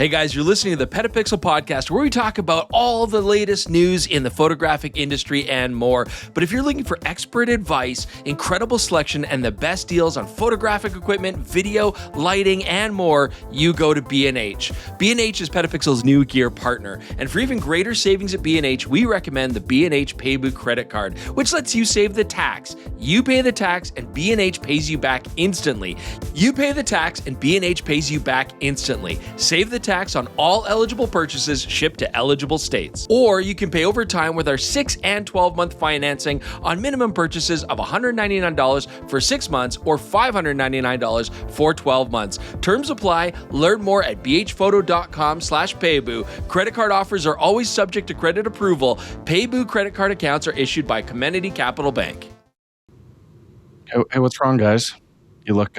Hey guys, you're listening to the PetaPixel podcast where we talk about all the latest news in the photographic industry and more. But if you're looking for expert advice, incredible selection, and the best deals on photographic equipment, video, lighting, and more, you go to B&H. B&H is PetaPixel's new gear partner. And for even greater savings at B&H, we recommend the B&H Payboo Credit Card, which lets you save the tax. You pay the tax and B&H pays you back instantly. You pay the tax and B&H pays you back instantly. Save the tax on all eligible purchases shipped to eligible states. Or you can pay over time with our 6 and 12-month financing on minimum purchases of $199 for 6 months or $599 for 12 months. Terms apply. Learn more at bhphoto.com/payboo. Credit card offers are always subject to credit approval. Payboo credit card accounts are issued by Comenity Capital Bank. Hey, what's wrong, guys? You look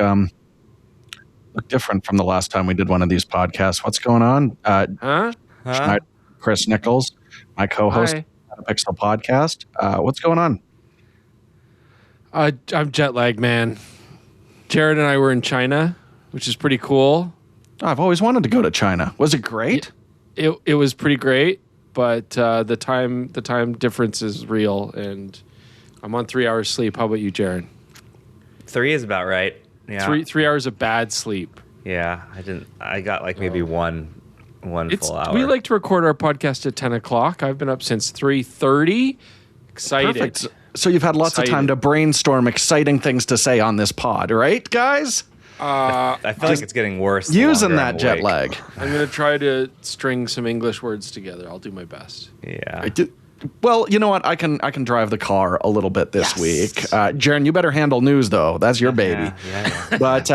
different from the last time we did one of these podcasts. What's going on? Schneider, Chris Nichols, my co-host of the PetaPixel podcast. What's going on? I'm jet lagged, man. Jared and I were in China, which is pretty cool. I've always wanted to go to China. Was it great? It was pretty great, but the time difference is real, and I'm on 3 hours sleep. How about you, Jared? 3 is about right. Yeah. 3 hours of bad sleep. Yeah, I got like maybe one full hour. We like to record our podcast at 10 o'clock. I've been up since 3:30. Excited. Perfect. So you've had lots of time to brainstorm exciting things to say on this pod, right, guys? I feel like it's getting worse. Using that jet lag. I'm going to try to string some English words together. I'll do my best. Yeah. Well, you know what? I can drive the car a little bit this week. Jaren, you better handle news, though. That's your baby. Yeah. But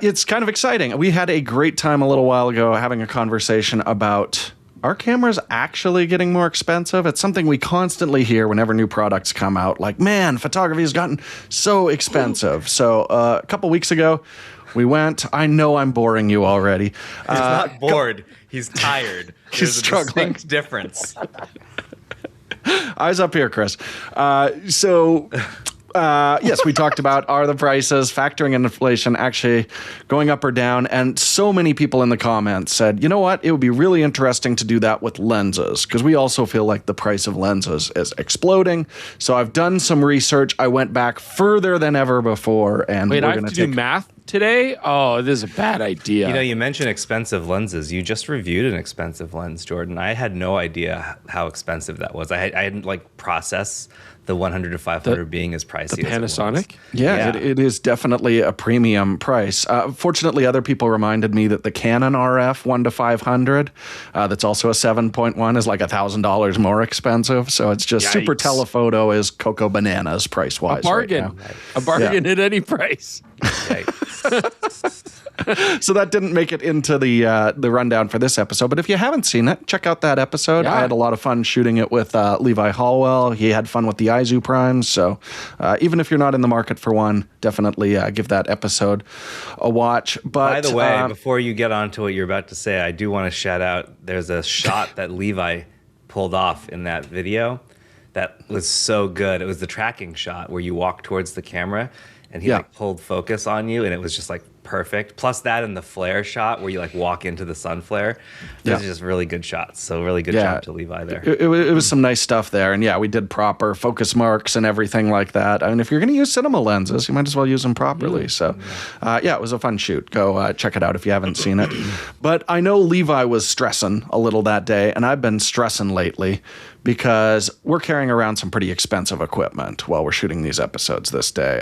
it's kind of exciting. We had a great time a little while ago having a conversation about are cameras actually getting more expensive? It's something we constantly hear whenever new products come out. Like, man, photography has gotten so expensive. So a couple weeks ago, we went. I know I'm boring you already. He's not bored. He's tired. He's struggling. There's a distinct difference. Eyes up here, Chris. Yes, we talked about are the prices, factoring in inflation, actually going up or down. And so many people in the comments said, you know what? It would be really interesting to do that with lenses because we also feel like the price of lenses is exploding. So I've done some research. I went back further than ever before. And wait, I have to do math today? Oh, this is a bad idea. You know, you mentioned expensive lenses. You just reviewed an expensive lens, Jordan. I had no idea how expensive that was. I hadn't processed the 100 to 500 being as pricey the Panasonic? as it was. Yeah. It is definitely a premium price. Fortunately, other people reminded me that the Canon RF 1 to 500, that's also a 7.1, is like $1,000 more expensive. So it's just super telephoto is cocoa bananas price-wise. A bargain. Right now. A bargain at any price. So that didn't make it into the rundown for this episode. But if you haven't seen it, check out that episode. I had a lot of fun shooting it with Levi Hallwell. He had fun with the Izu Primes. So even if you're not in the market for one, definitely give that episode a watch. But by the way, before you get on to what you're about to say, I do want to shout out. There's a shot that Levi pulled off in that video that was so good. It was the tracking shot where you walk towards the camera and he pulled focus on you, and it was just perfect. Plus that and the flare shot where you walk into the sun flare. Those are just really good shots. So really good job to Levi there. It was some nice stuff there. And we did proper focus marks and everything like that. I mean, if you're going to use cinema lenses, you might as well use them properly. So it was a fun shoot. Go check it out if you haven't seen it. But I know Levi was stressing a little that day, and I've been stressing lately because we're carrying around some pretty expensive equipment while we're shooting these episodes this day.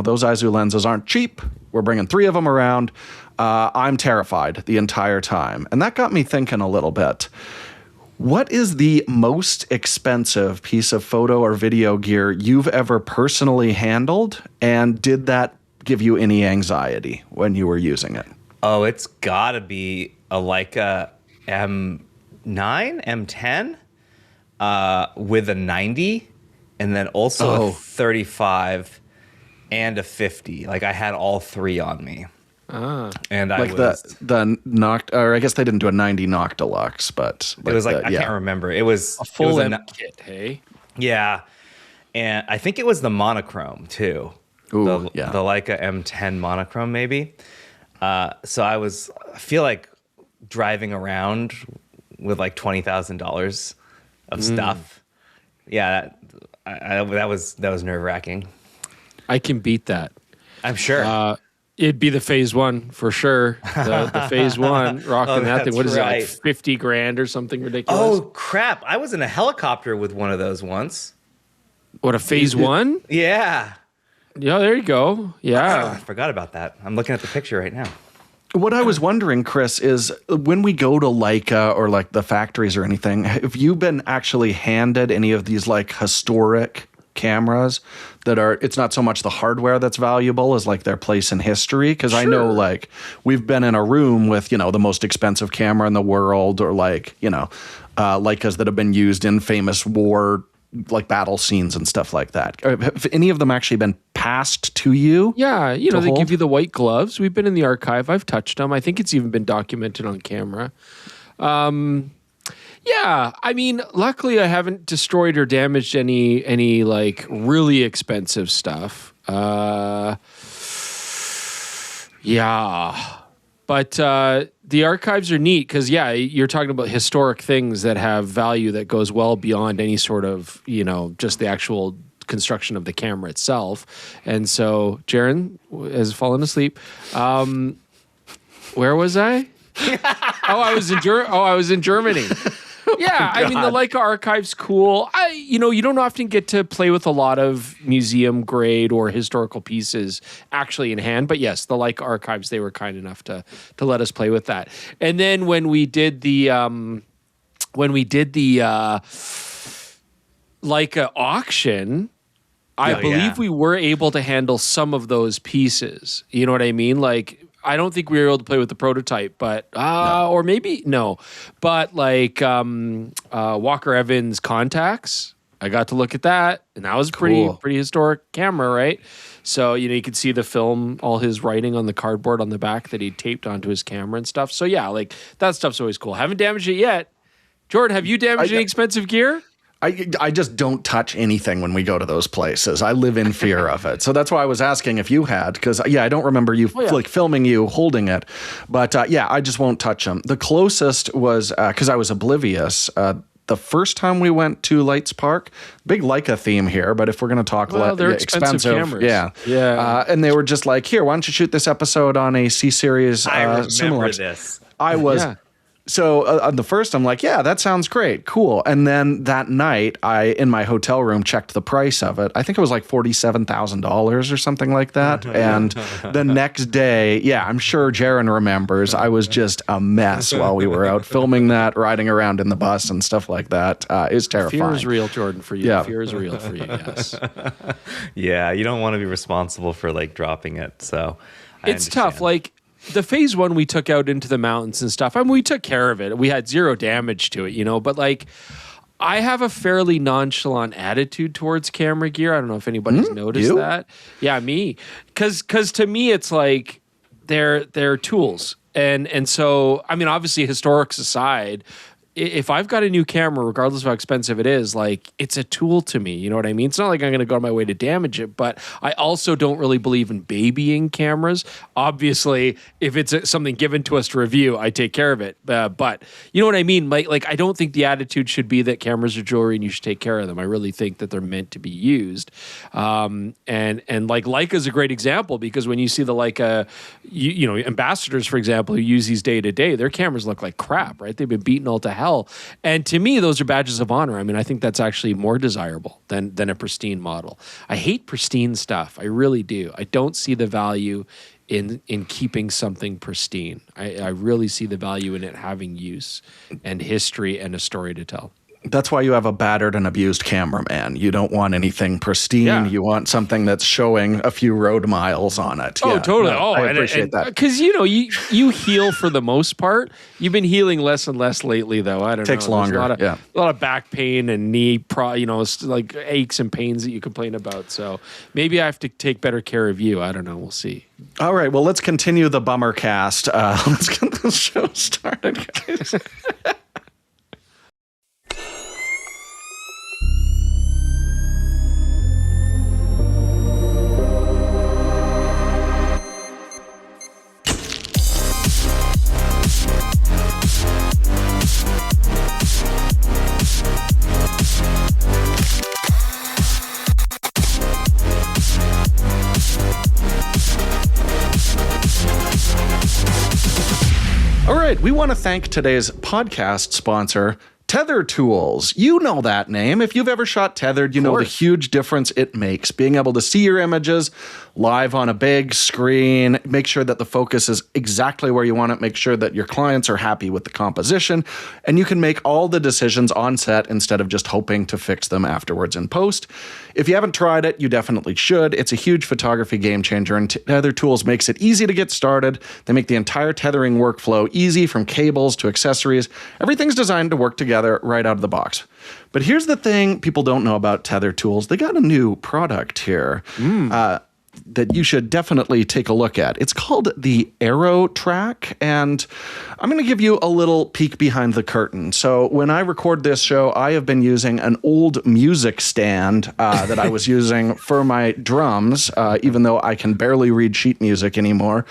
Those Izu lenses aren't cheap. We're bringing 3 of them around. I'm terrified the entire time. And that got me thinking a little bit. What is the most expensive piece of photo or video gear you've ever personally handled? And did that give you any anxiety when you were using it? Oh, it's got to be a Leica M9, M10 with a 90 and then also a 35 and a 50. I had all 3 on me. And I was the Noct, or I guess they didn't do a 90 Noct Deluxe, but it was I can't remember. It was a full M kit, hey? Yeah. And I think it was the monochrome too. Ooh, the Leica M10 monochrome maybe. So I feel like driving around with like $20,000 of stuff. Yeah, that was nerve wracking. I can beat that. I'm sure. It'd be the phase one for sure. The phase one rocking that thing. What is it, like 50 grand or something ridiculous? Oh crap! I was in a helicopter with one of those once. What, a phase one? Yeah. Yeah, there you go. Yeah. I forgot about that. I'm looking at the picture right now. What I was wondering, Chris, is when we go to Leica or like the factories or anything, have you been actually handed any of these like historic cameras that are, it's not so much the hardware that's valuable as like their place in history? Because I know like we've been in a room with, you know, the most expensive camera in the world, or like, you know, Leicas that have been used in famous war, like battle scenes and stuff like that. Have any of them actually been passed to you? Yeah, you know, they give you the white gloves. We've been in the archive. I've touched them. I think it's even been documented on camera. Yeah, I mean, luckily I haven't destroyed or damaged any like really expensive stuff. Yeah. But the archives are neat because, yeah, you're talking about historic things that have value that goes well beyond any sort of, you know, just the actual construction of the camera itself. And so Jaron has fallen asleep. Where was I? I was in Germany. Yeah, I mean, the Leica archive's cool. You know, you don't often get to play with a lot of museum grade or historical pieces actually in hand, but yes, the Leica archives, they were kind enough to let us play with that. And then when we did the Leica auction, I believe we were able to handle some of those pieces. You know what I mean? Like, I don't think we were able to play with the prototype, but or maybe no, but like Walker Evans contacts, I got to look at that, and that was pretty historic camera, right? So you know you could see the film, all his writing on the cardboard on the back that he taped onto his camera and stuff. So yeah, like that stuff's always cool. Haven't damaged it yet. Jordan, have you damaged any expensive gear? I just don't touch anything when we go to those places. I live in fear of it. So that's why I was asking if you had, because, yeah, I don't remember you like filming you holding it. But, yeah, I just won't touch them. The closest was, because I was oblivious, the first time we went to Lights Park, big Leica theme here, but if we're going to talk they're expensive cameras. Yeah. And they were just like, here, why don't you shoot this episode on a C-series I remember similar. this. I was... Yeah. So on the first, I'm like, yeah, that sounds great. Cool. And then that night, I, in my hotel room, checked the price of it. I think it was like $47,000 or something like that. And the next day, yeah, I'm sure Jaron remembers, I was just a mess while we were out filming that, riding around in the bus and stuff like that. It was terrifying. Fear is real, Jordan, for you. Yeah. Fear is real for you, yes. Yeah, you don't want to be responsible for like dropping it. So it's tough. Like, the phase one we took out into the mountains and stuff, I mean, we took care of it. We had zero damage to it, you know, but like I have a fairly nonchalant attitude towards camera gear. I don't know if anybody's noticed that. Yeah, me. Cause to me, it's like they're tools. And so, I mean, obviously historics aside, if I've got a new camera, regardless of how expensive it is, like it's a tool to me. You know what I mean? It's not like I'm going to go on my way to damage it, but I also don't really believe in babying cameras. Obviously, if it's something given to us to review, I take care of it. But you know what I mean? Like I don't think the attitude should be that cameras are jewelry and you should take care of them. I really think that they're meant to be used. And like Leica is a great example because when you see the Leica, you know, ambassadors, for example, who use these day to day, their cameras look like crap, right? They've been beaten all to hell. And to me, those are badges of honor. I mean, I think that's actually more desirable than a pristine model. I hate pristine stuff. I really do. I don't see the value in keeping something pristine. I really see the value in it having use and history and a story to tell. That's why you have a battered and abused cameraman. You don't want anything pristine. Yeah. You want something that's showing a few road miles on it. Oh, totally. No, I appreciate that. Because, you know, you heal for the most part. You've been healing less and less lately, though. I don't know. Takes longer. A lot of back pain and knee, like aches and pains that you complain about. So maybe I have to take better care of you. I don't know. We'll see. All right. Well, let's continue the bummer cast. Let's get the show started, guys. All right, we want to thank today's podcast sponsor, Tether Tools. You know that name. If you've ever shot tethered, you know the huge difference it makes. Being able to see your images live on a big screen, make sure that the focus is exactly where you want it, make sure that your clients are happy with the composition, and you can make all the decisions on set instead of just hoping to fix them afterwards in post. If you haven't tried it, you definitely should. It's a huge photography game changer, and Tether Tools makes it easy to get started. They make the entire tethering workflow easy, from cables to accessories. Everything's designed to work together right out of the box. But here's the thing people don't know about Tether Tools. They got a new product here that you should definitely take a look at. It's called the AeroTrac, and I'm going to give you a little peek behind the curtain. So when I record this show, I have been using an old music stand that I was using for my drums, even though I can barely read sheet music anymore.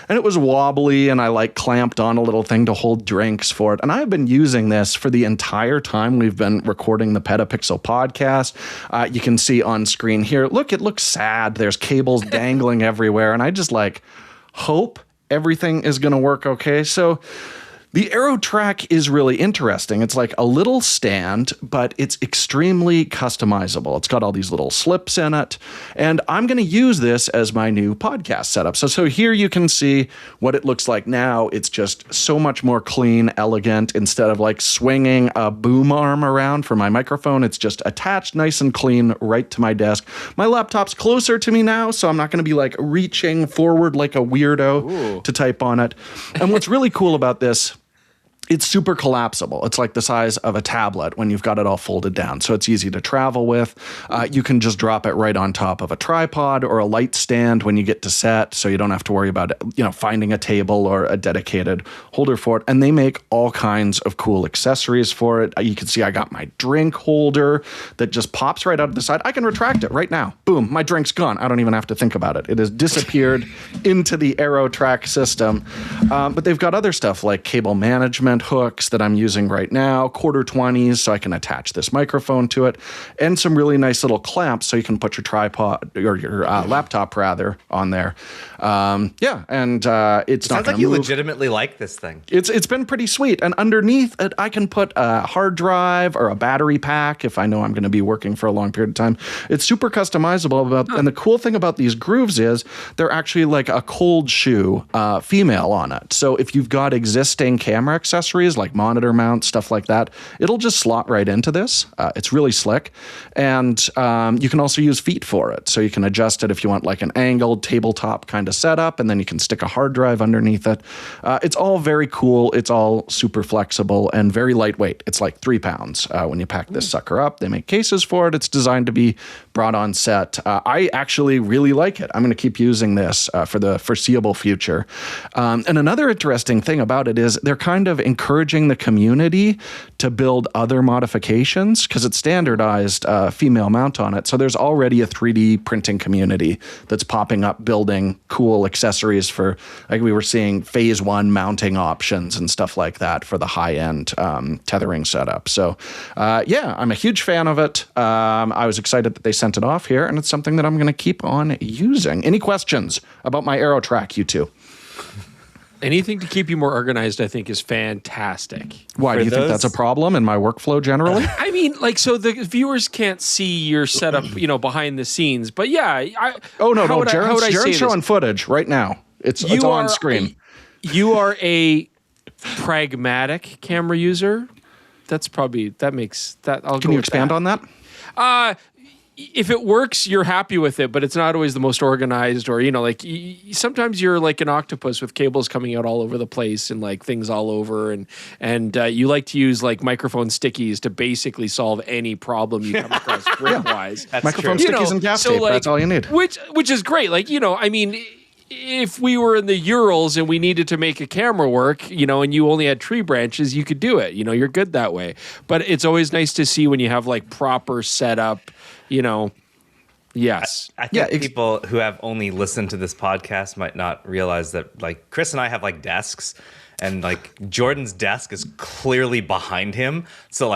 And it was wobbly, and I clamped on a little thing to hold drinks for it. And I've been using this for the entire time we've been recording the PetaPixel podcast. You can see on screen here, look, it looks sad. There's cables dangling everywhere, and I just hope everything is going to work okay. So the AeroTrac is really interesting. It's like a little stand, but it's extremely customizable. It's got all these little slips in it, and I'm going to use this as my new podcast setup. So here you can see what it looks like now. It's just so much more clean, elegant. Instead of swinging a boom arm around for my microphone, it's just attached nice and clean right to my desk. My laptop's closer to me now, so I'm not going to be reaching forward like a weirdo to type on it. And what's really cool about this, it's super collapsible. It's like the size of a tablet when you've got it all folded down. So it's easy to travel with. You can just drop it right on top of a tripod or a light stand when you get to set, so you don't have to worry about finding a table or a dedicated holder for it. And they make all kinds of cool accessories for it. You can see I got my drink holder that just pops right out of the side. I can retract it right now. Boom, my drink's gone. I don't even have to think about it. It has disappeared into the AeroTrac system. But they've got other stuff like cable management hooks that I'm using right now, 1/4-20s, so I can attach this microphone to it, and some really nice little clamps so you can put your tripod or your laptop rather on there. It's sounds like you legitimately like this thing. It's been pretty sweet, and underneath it, I can put a hard drive or a battery pack if I know I'm going to be working for a long period of time. It's super customizable, and the cool thing about these grooves is they're actually like a cold shoe female on it. So if you've got existing camera accessories like monitor mounts, stuff like that, it'll just slot right into this. It's really slick, and you can also use feet for it. So you can adjust it if you want an angled tabletop kind of setup, and then you can stick a hard drive underneath it. It's all very cool. It's all super flexible and very lightweight. It's like 3 pounds when you pack this sucker up. They make cases for it. It's designed to be brought on set. I actually really like it. I'm going to keep using this for the foreseeable future. And another interesting thing about it is they're kind of encouraging the community to build other modifications because it's standardized female mount on it. So there's already a 3D printing community that's popping up building cool accessories for, we were seeing phase 1 mounting options and stuff like that for the high-end tethering setup. So I'm a huge fan of it. I was excited that they sent it off here, and it's something that I'm going to keep on using. Any questions about my AeroTrac, you two? Anything to keep you more organized, I think, is fantastic. Why? Do you think that's a problem in my workflow generally? I mean, so the viewers can't see your setup, behind the scenes. But yeah, Jared's showing footage right now. It's on screen. You are a pragmatic camera user. That makes that. Can you expand on that? If it works, you're happy with it, but it's not always the most organized, or, sometimes you're like an octopus with cables coming out all over the place and things all over. And you like to use microphone stickies to basically solve any problem you come across grip-wise. Microphone stickies and gaff tape, that's all you need. Which is great. If we were in the Urals and we needed to make a camera work, and you only had tree branches, you could do it. You're good that way. But it's always nice to see when you have proper setup. Yes. I think people who have only listened to this podcast might not realize that Chris and I have desks, and Jordan's desk is clearly behind him. So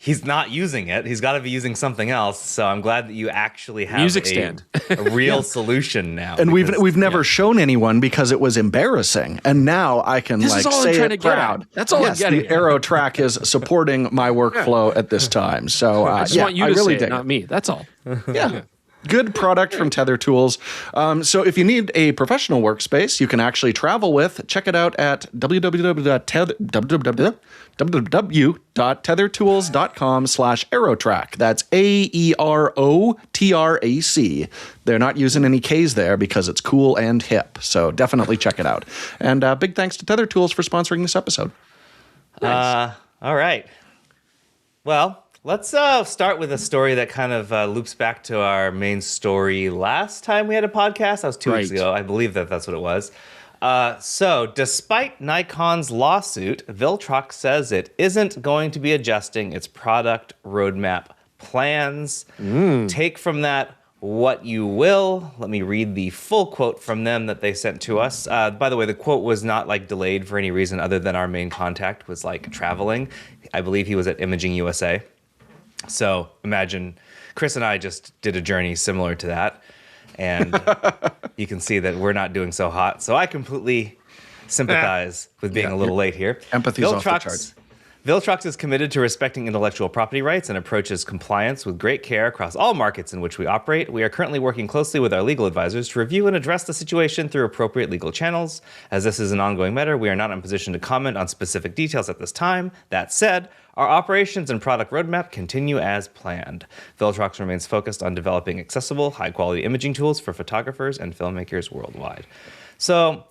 he's not using it. He's got to be using something else. So I'm glad that you actually have Music stand. a real solution now. And we've never shown anyone because it was embarrassing, and now I can This is all I'm say trying it to get proud. at. That's all yes, I'm getting the at. AeroTrac is supporting my workflow at this time. So I just want you I to really say dig it, not me. That's all. Yeah. Good product from Tether Tools. So if you need a professional workspace you can actually travel with, check it out at www.tethertools.com/AeroTrac. That's AeroTrac. They're not using any K's there because it's cool and hip. So definitely check it out. And big thanks to Tether Tools for sponsoring this episode. All right. Well, let's start with a story that kind of loops back to our main story last time we had a podcast. That was 2 weeks ago. I believe that's what it was. So, despite Nikon's lawsuit, Viltrox says it isn't going to be adjusting its product roadmap plans. Take from that what you will. Let me read the full quote from them that they sent to us. By the way, the quote was not like delayed for any reason other than our main contact was like traveling. I believe he was at Imaging USA. So imagine Chris and I just did a journey similar to that. And you can see that we're not doing so hot. So I completely sympathize with being a little late here. Empathy's off the charts. Viltrox is committed to respecting intellectual property rights and approaches compliance with great care across all markets in which we operate. We are currently working closely with our legal advisors to review and address the situation through appropriate legal channels. As this is an ongoing matter, we are not in a position to comment on specific details at this time. That said, our operations and product roadmap continue as planned. Viltrox remains focused on developing accessible, high-quality imaging tools for photographers and filmmakers worldwide. So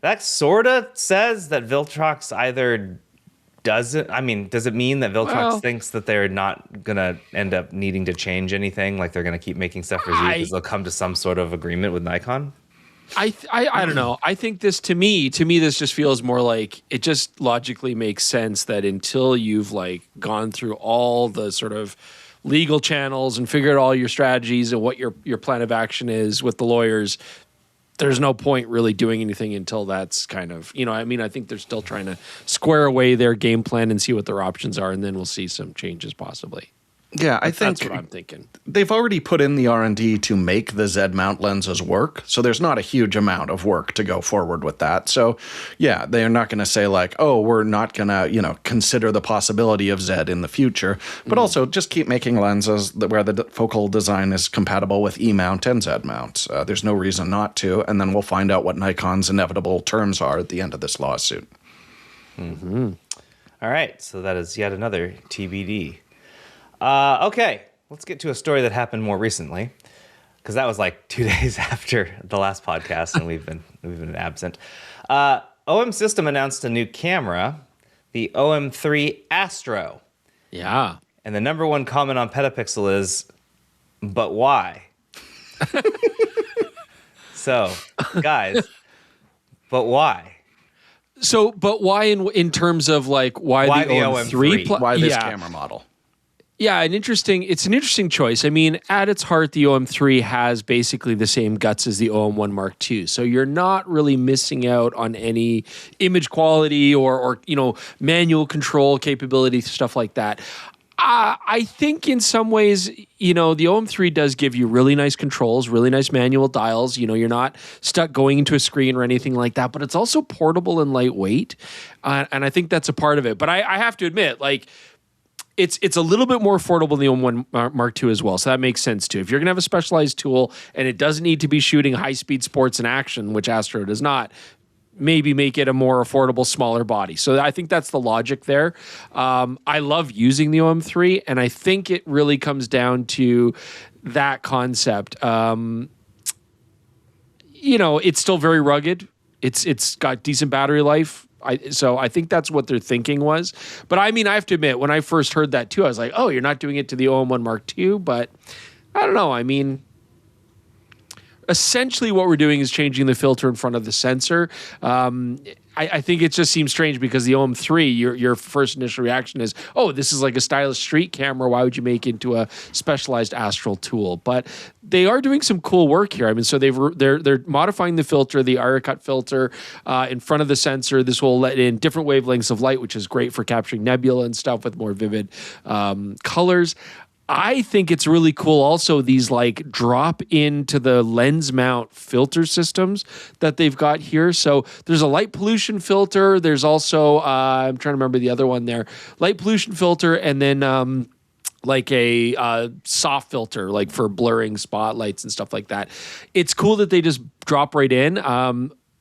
that sort of says that Viltrox either does it mean that Viltrox thinks that they're not going to end up needing to change anything? Like they're going to keep making stuff for Z because they'll come to some sort of agreement with Nikon? I don't know. I think this to me this just feels more like it just logically makes sense that until you've like gone through all the sort of legal channels and figured all your strategies and what your plan of action is with the lawyers, there's no point really doing anything until that's kind of, I think they're still trying to square away their game plan and see what their options are, and then we'll see some changes possibly. Yeah, I think that's what I'm thinking. They've already put in the R&D to make the Z mount lenses work, so there's not a huge amount of work to go forward with that. So, yeah, they're not going to say like, "Oh, we're not going to, consider the possibility of Z in the future," but also just keep making lenses where the focal design is compatible with E mount and Z mount. There's no reason not to, and then we'll find out what Nikon's inevitable terms are at the end of this lawsuit. Mm-hmm. All right, so that is yet another TBD. Okay, let's get to a story that happened more recently, because that was like 2 days after the last podcast, and we've been absent. OM System announced a new camera, the OM3 Astro. Yeah. And the number one comment on PetaPixel is, "But why?" So, guys, but why? So, but why in terms of like why the OM3? Why this camera model? Yeah, it's an interesting choice. I mean, at its heart, the OM3 has basically the same guts as the OM1 Mark II. So you're not really missing out on any image quality or manual control capability, stuff like that. I think in some ways, the OM3 does give you really nice controls, really nice manual dials. You're not stuck going into a screen or anything like that, but it's also portable and lightweight. And I think that's a part of it. But I have to admit, like, it's a little bit more affordable than the OM1 Mark II as well, so that makes sense too. If you're going to have a specialized tool and it doesn't need to be shooting high-speed sports and action, which Astro does not, maybe make it a more affordable, smaller body. So I think that's the logic there. I love using the OM3, and I think it really comes down to that concept. It's still very rugged. It's got decent battery life. So I think that's what their thinking was. But I mean, I have to admit, when I first heard that too, I was like, oh, you're not doing it to the OM1 Mark II? But I don't know. I mean, essentially what we're doing is changing the filter in front of the sensor. I think it just seems strange because the OM3, your first initial reaction is, oh, this is like a stylish street camera. Why would you make it into a specialized astral tool? But they are doing some cool work here. I mean, so they're modifying the filter, the AeroTrac filter in front of the sensor. This will let in different wavelengths of light, which is great for capturing nebula and stuff with more vivid colors. I think it's really cool also these like drop into the lens mount filter systems that they've got here. So there's a light pollution filter. There's also, I'm trying to remember the other one there, light pollution filter, and then like a soft filter, like for blurring spotlights and stuff like that. It's cool that they just drop right in.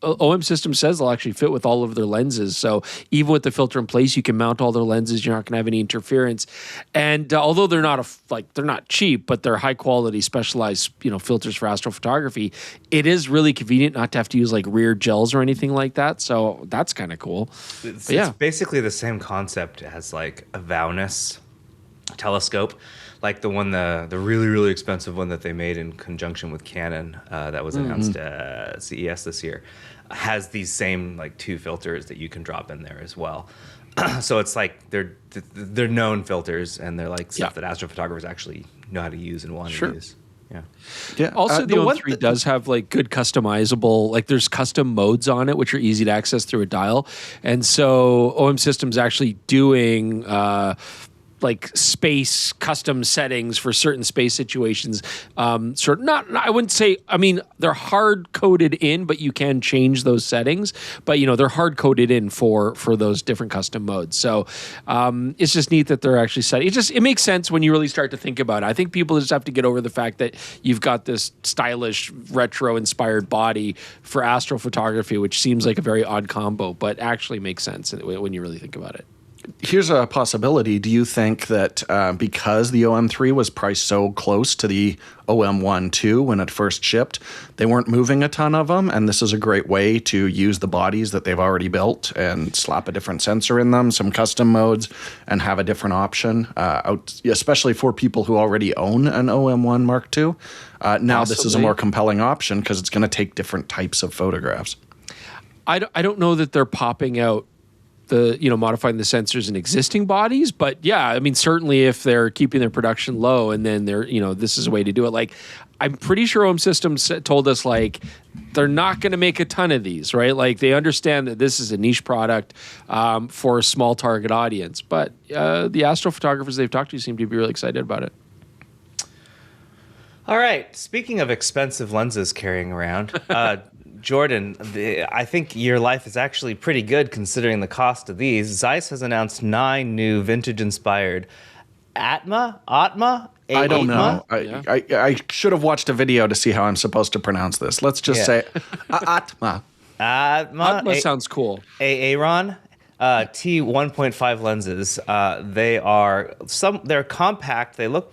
OM Systems says they'll actually fit with all of their lenses. So even with the filter in place, you can mount all their lenses. You're not going to have any interference. And although they're not they're not cheap, but they're high quality, specialized, filters for astrophotography, it is really convenient not to have to use like rear gels or anything like that. So that's kind of cool. It's basically the same concept as like a Vaunus telescope, like the really, really expensive one that they made in conjunction with Canon that was announced at CES this year, has these same like two filters that you can drop in there as well. So it's like they're known filters, and they're like stuff that astrophotographers actually know how to use and want to use. Yeah. Also, the OM3 does have like good customizable, like there's custom modes on it, which are easy to access through a dial. And so OM Systems actually doing like space custom settings for certain space situations. I wouldn't say, I mean, they're hard coded in, but you can change those settings. But they're hard coded in for those different custom modes. So it's just neat that they're actually set. It makes sense when you really start to think about it. I think people just have to get over the fact that you've got this stylish retro inspired body for astrophotography, which seems like a very odd combo, but actually makes sense when you really think about it. Here's a possibility. Do you think that because the OM3 was priced so close to the OM1 when it first shipped, they weren't moving a ton of them, and this is a great way to use the bodies that they've already built and slap a different sensor in them, some custom modes, and have a different option, especially for people who already own an OM1 Mark II. Now this is a more compelling option because it's going to take different types of photographs. I don't know that they're popping out modifying the sensors in existing bodies, but yeah, I mean, certainly if they're keeping their production low and then they're, this is a way to do it. Like, I'm pretty sure OM Systems told us like they're not going to make a ton of these, right? Like they understand that this is a niche product for a small target audience, but the astrophotographers they've talked to seem to be really excited about it. All right. Speaking of expensive lenses carrying around, Jordan, I think your life is actually pretty good considering the cost of these. Zeiss has announced 9 new vintage-inspired Aatma. I don't know. I should have watched a video to see how I'm supposed to pronounce this. Let's just say Aatma. Aatma sounds cool. Aaron T1.5 lenses. They're compact. They look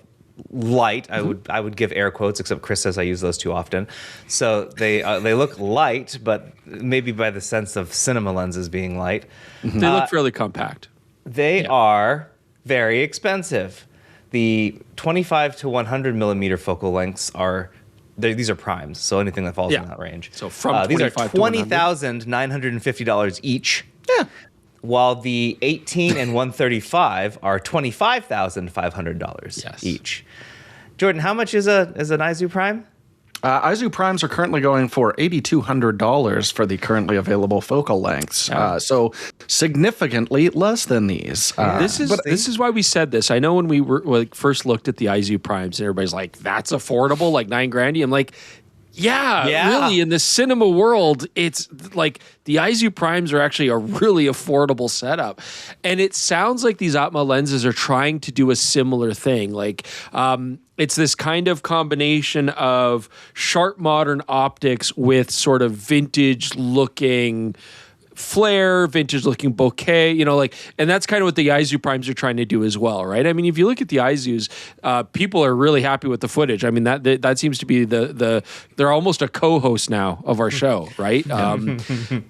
light. I would give air quotes, except Chris says I use those too often. So they look light, but maybe by the sense of cinema lenses being light. They look fairly compact. They are very expensive. The 25 to 100 millimeter focal lengths these are primes, so anything that falls in that range. So from these are $20,950 each. Yeah. While the 18 and 135 are $25,500 each. Jordan, how much is an Izu Prime? Izu Primes are currently going for $8,200 for the currently available focal lengths. So significantly less than these. This is why we said this. I know when we first looked at the Izu Primes, and everybody's like, "That's affordable, like $9,000." I'm like, Yeah, really, in the cinema world, it's like the Izu Primes are actually a really affordable setup. And it sounds like these Aatma lenses are trying to do a similar thing. Like, it's this kind of combination of sharp modern optics with sort of vintage looking flare, vintage looking bokeh, and that's kind of what the Izu Primes are trying to do as well, right? I mean, if you look at the Izus, people are really happy with the footage. I mean, that seems to be they're almost a co-host now of our show, right?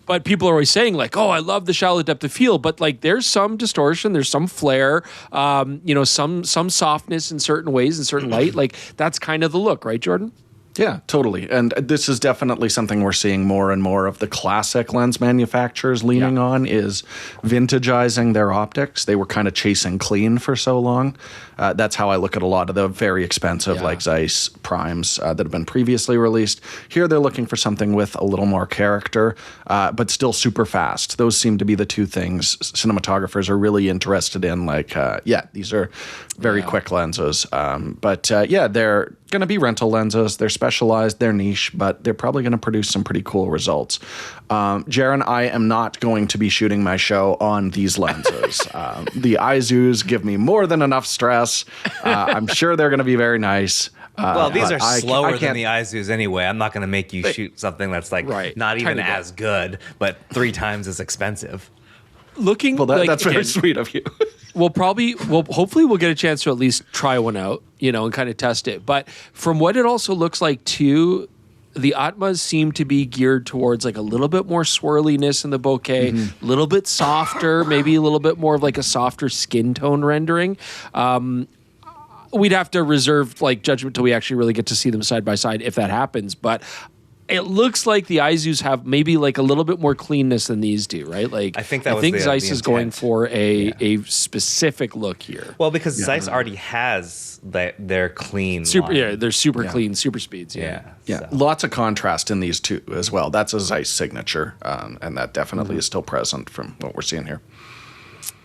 But people are always saying like, oh, I love the shallow depth of field, but like there's some distortion, there's some flare, some softness in certain ways, in certain light. Like that's kind of the look, right, Jordan? Yeah, totally. And this is definitely something we're seeing more and more of the classic lens manufacturers leaning on, is vintageizing their optics. They were kind of chasing clean for so long. That's how I look at a lot of the very expensive like Zeiss primes that have been previously released. Here they're looking for something with a little more character, but still super fast. Those seem to be the two things cinematographers are really interested in. Like, these are very quick lenses. But they're going to be rental lenses. They're specialized, they're niche, but they're probably going to produce some pretty cool results. Jaron, I am not going to be shooting my show on these lenses. The Izus give me more than enough stress. I'm sure they're going to be very nice. Well, these are slower than the Izus anyway. I'm not going to make you shoot something that's like not even as good, but 3 times as expensive. That's very sweet of you. Hopefully we'll get a chance to at least try one out, and kind of test it. But from what it also looks like too, the Aatmas seem to be geared towards like a little bit more swirliness in the bokeh, a little bit softer, maybe a little bit more of like a softer skin tone rendering. We'd have to reserve like judgment till we actually really get to see them side by side if that happens. But it looks like the Izus have maybe like a little bit more cleanness than these do, right? Like I think Zeiss is going for a specific look here. Well, because Zeiss already has their clean super line. they're super clean super speeds. So. Lots of contrast in these two as well. That's a Zeiss signature, and that definitely is still present from what we're seeing here.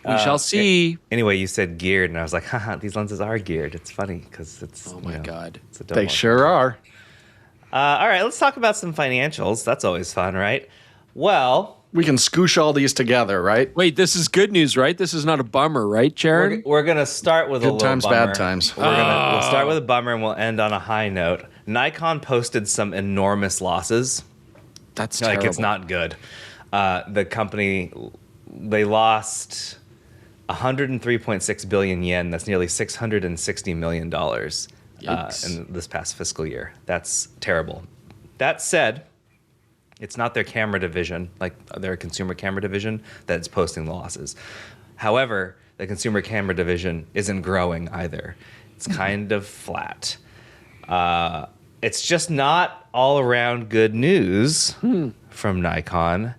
We shall see. Anyway, you said geared, and I was like, haha, these lenses are geared. It's funny because it's God, it's a they sure are. All right, let's talk about some financials. That's always fun, right? Well, we can scoosh all these together, right? Wait, this is good news, right? This is not a bummer, right, Jaron? We're going to start with a little times, bummer. bad times. We'll start with a bummer, and we'll end on a high note. Nikon posted some enormous losses. That's terrible. It's not good. The company, they lost 103.6 billion yen. That's nearly $660 million. In this past fiscal year. That's terrible. That said, it's not their camera division, like their consumer camera division, that's posting the losses. However, the consumer camera division isn't growing either. It's kind of flat. It's just not all around good news from Nikon.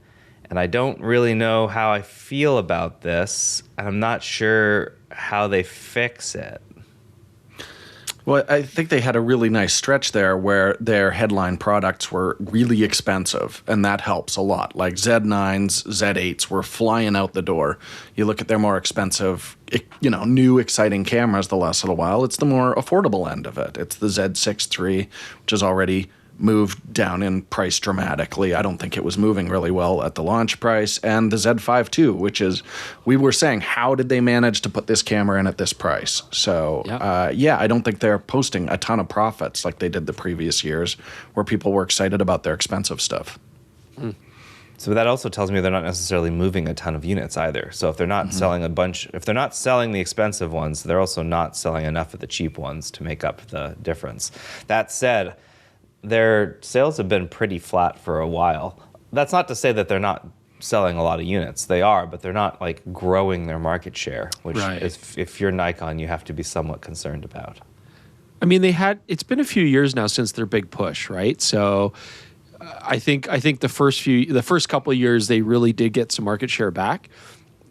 And I don't really know how I feel about this. And I'm not sure how they fix it. Well, I think they had a really nice stretch there where their headline products were really expensive, and that helps a lot. Like Z9s, Z8s were flying out the door. You look at their more expensive, new exciting cameras the last little while, it's the more affordable end of it. It's the Z6 III, which has already moved down in price dramatically. I don't think it was moving really well at the launch price. And the Z5 II, which is, we were saying, how did they manage to put this camera in at this price? So, I don't think they're posting a ton of profits like they did the previous years where people were excited about their expensive stuff. So that also tells me they're not necessarily moving a ton of units either. So if they're not selling if they're not selling the expensive ones, they're also not selling enough of the cheap ones to make up the difference. That said, their sales have been pretty flat for a while. That's not to say that they're not selling a lot of units. They are, but they're not like growing their market share, which if you're Nikon, you have to be somewhat concerned about. I mean, it's been a few years now since their big push, right? So I think the first couple of years they really did get some market share back.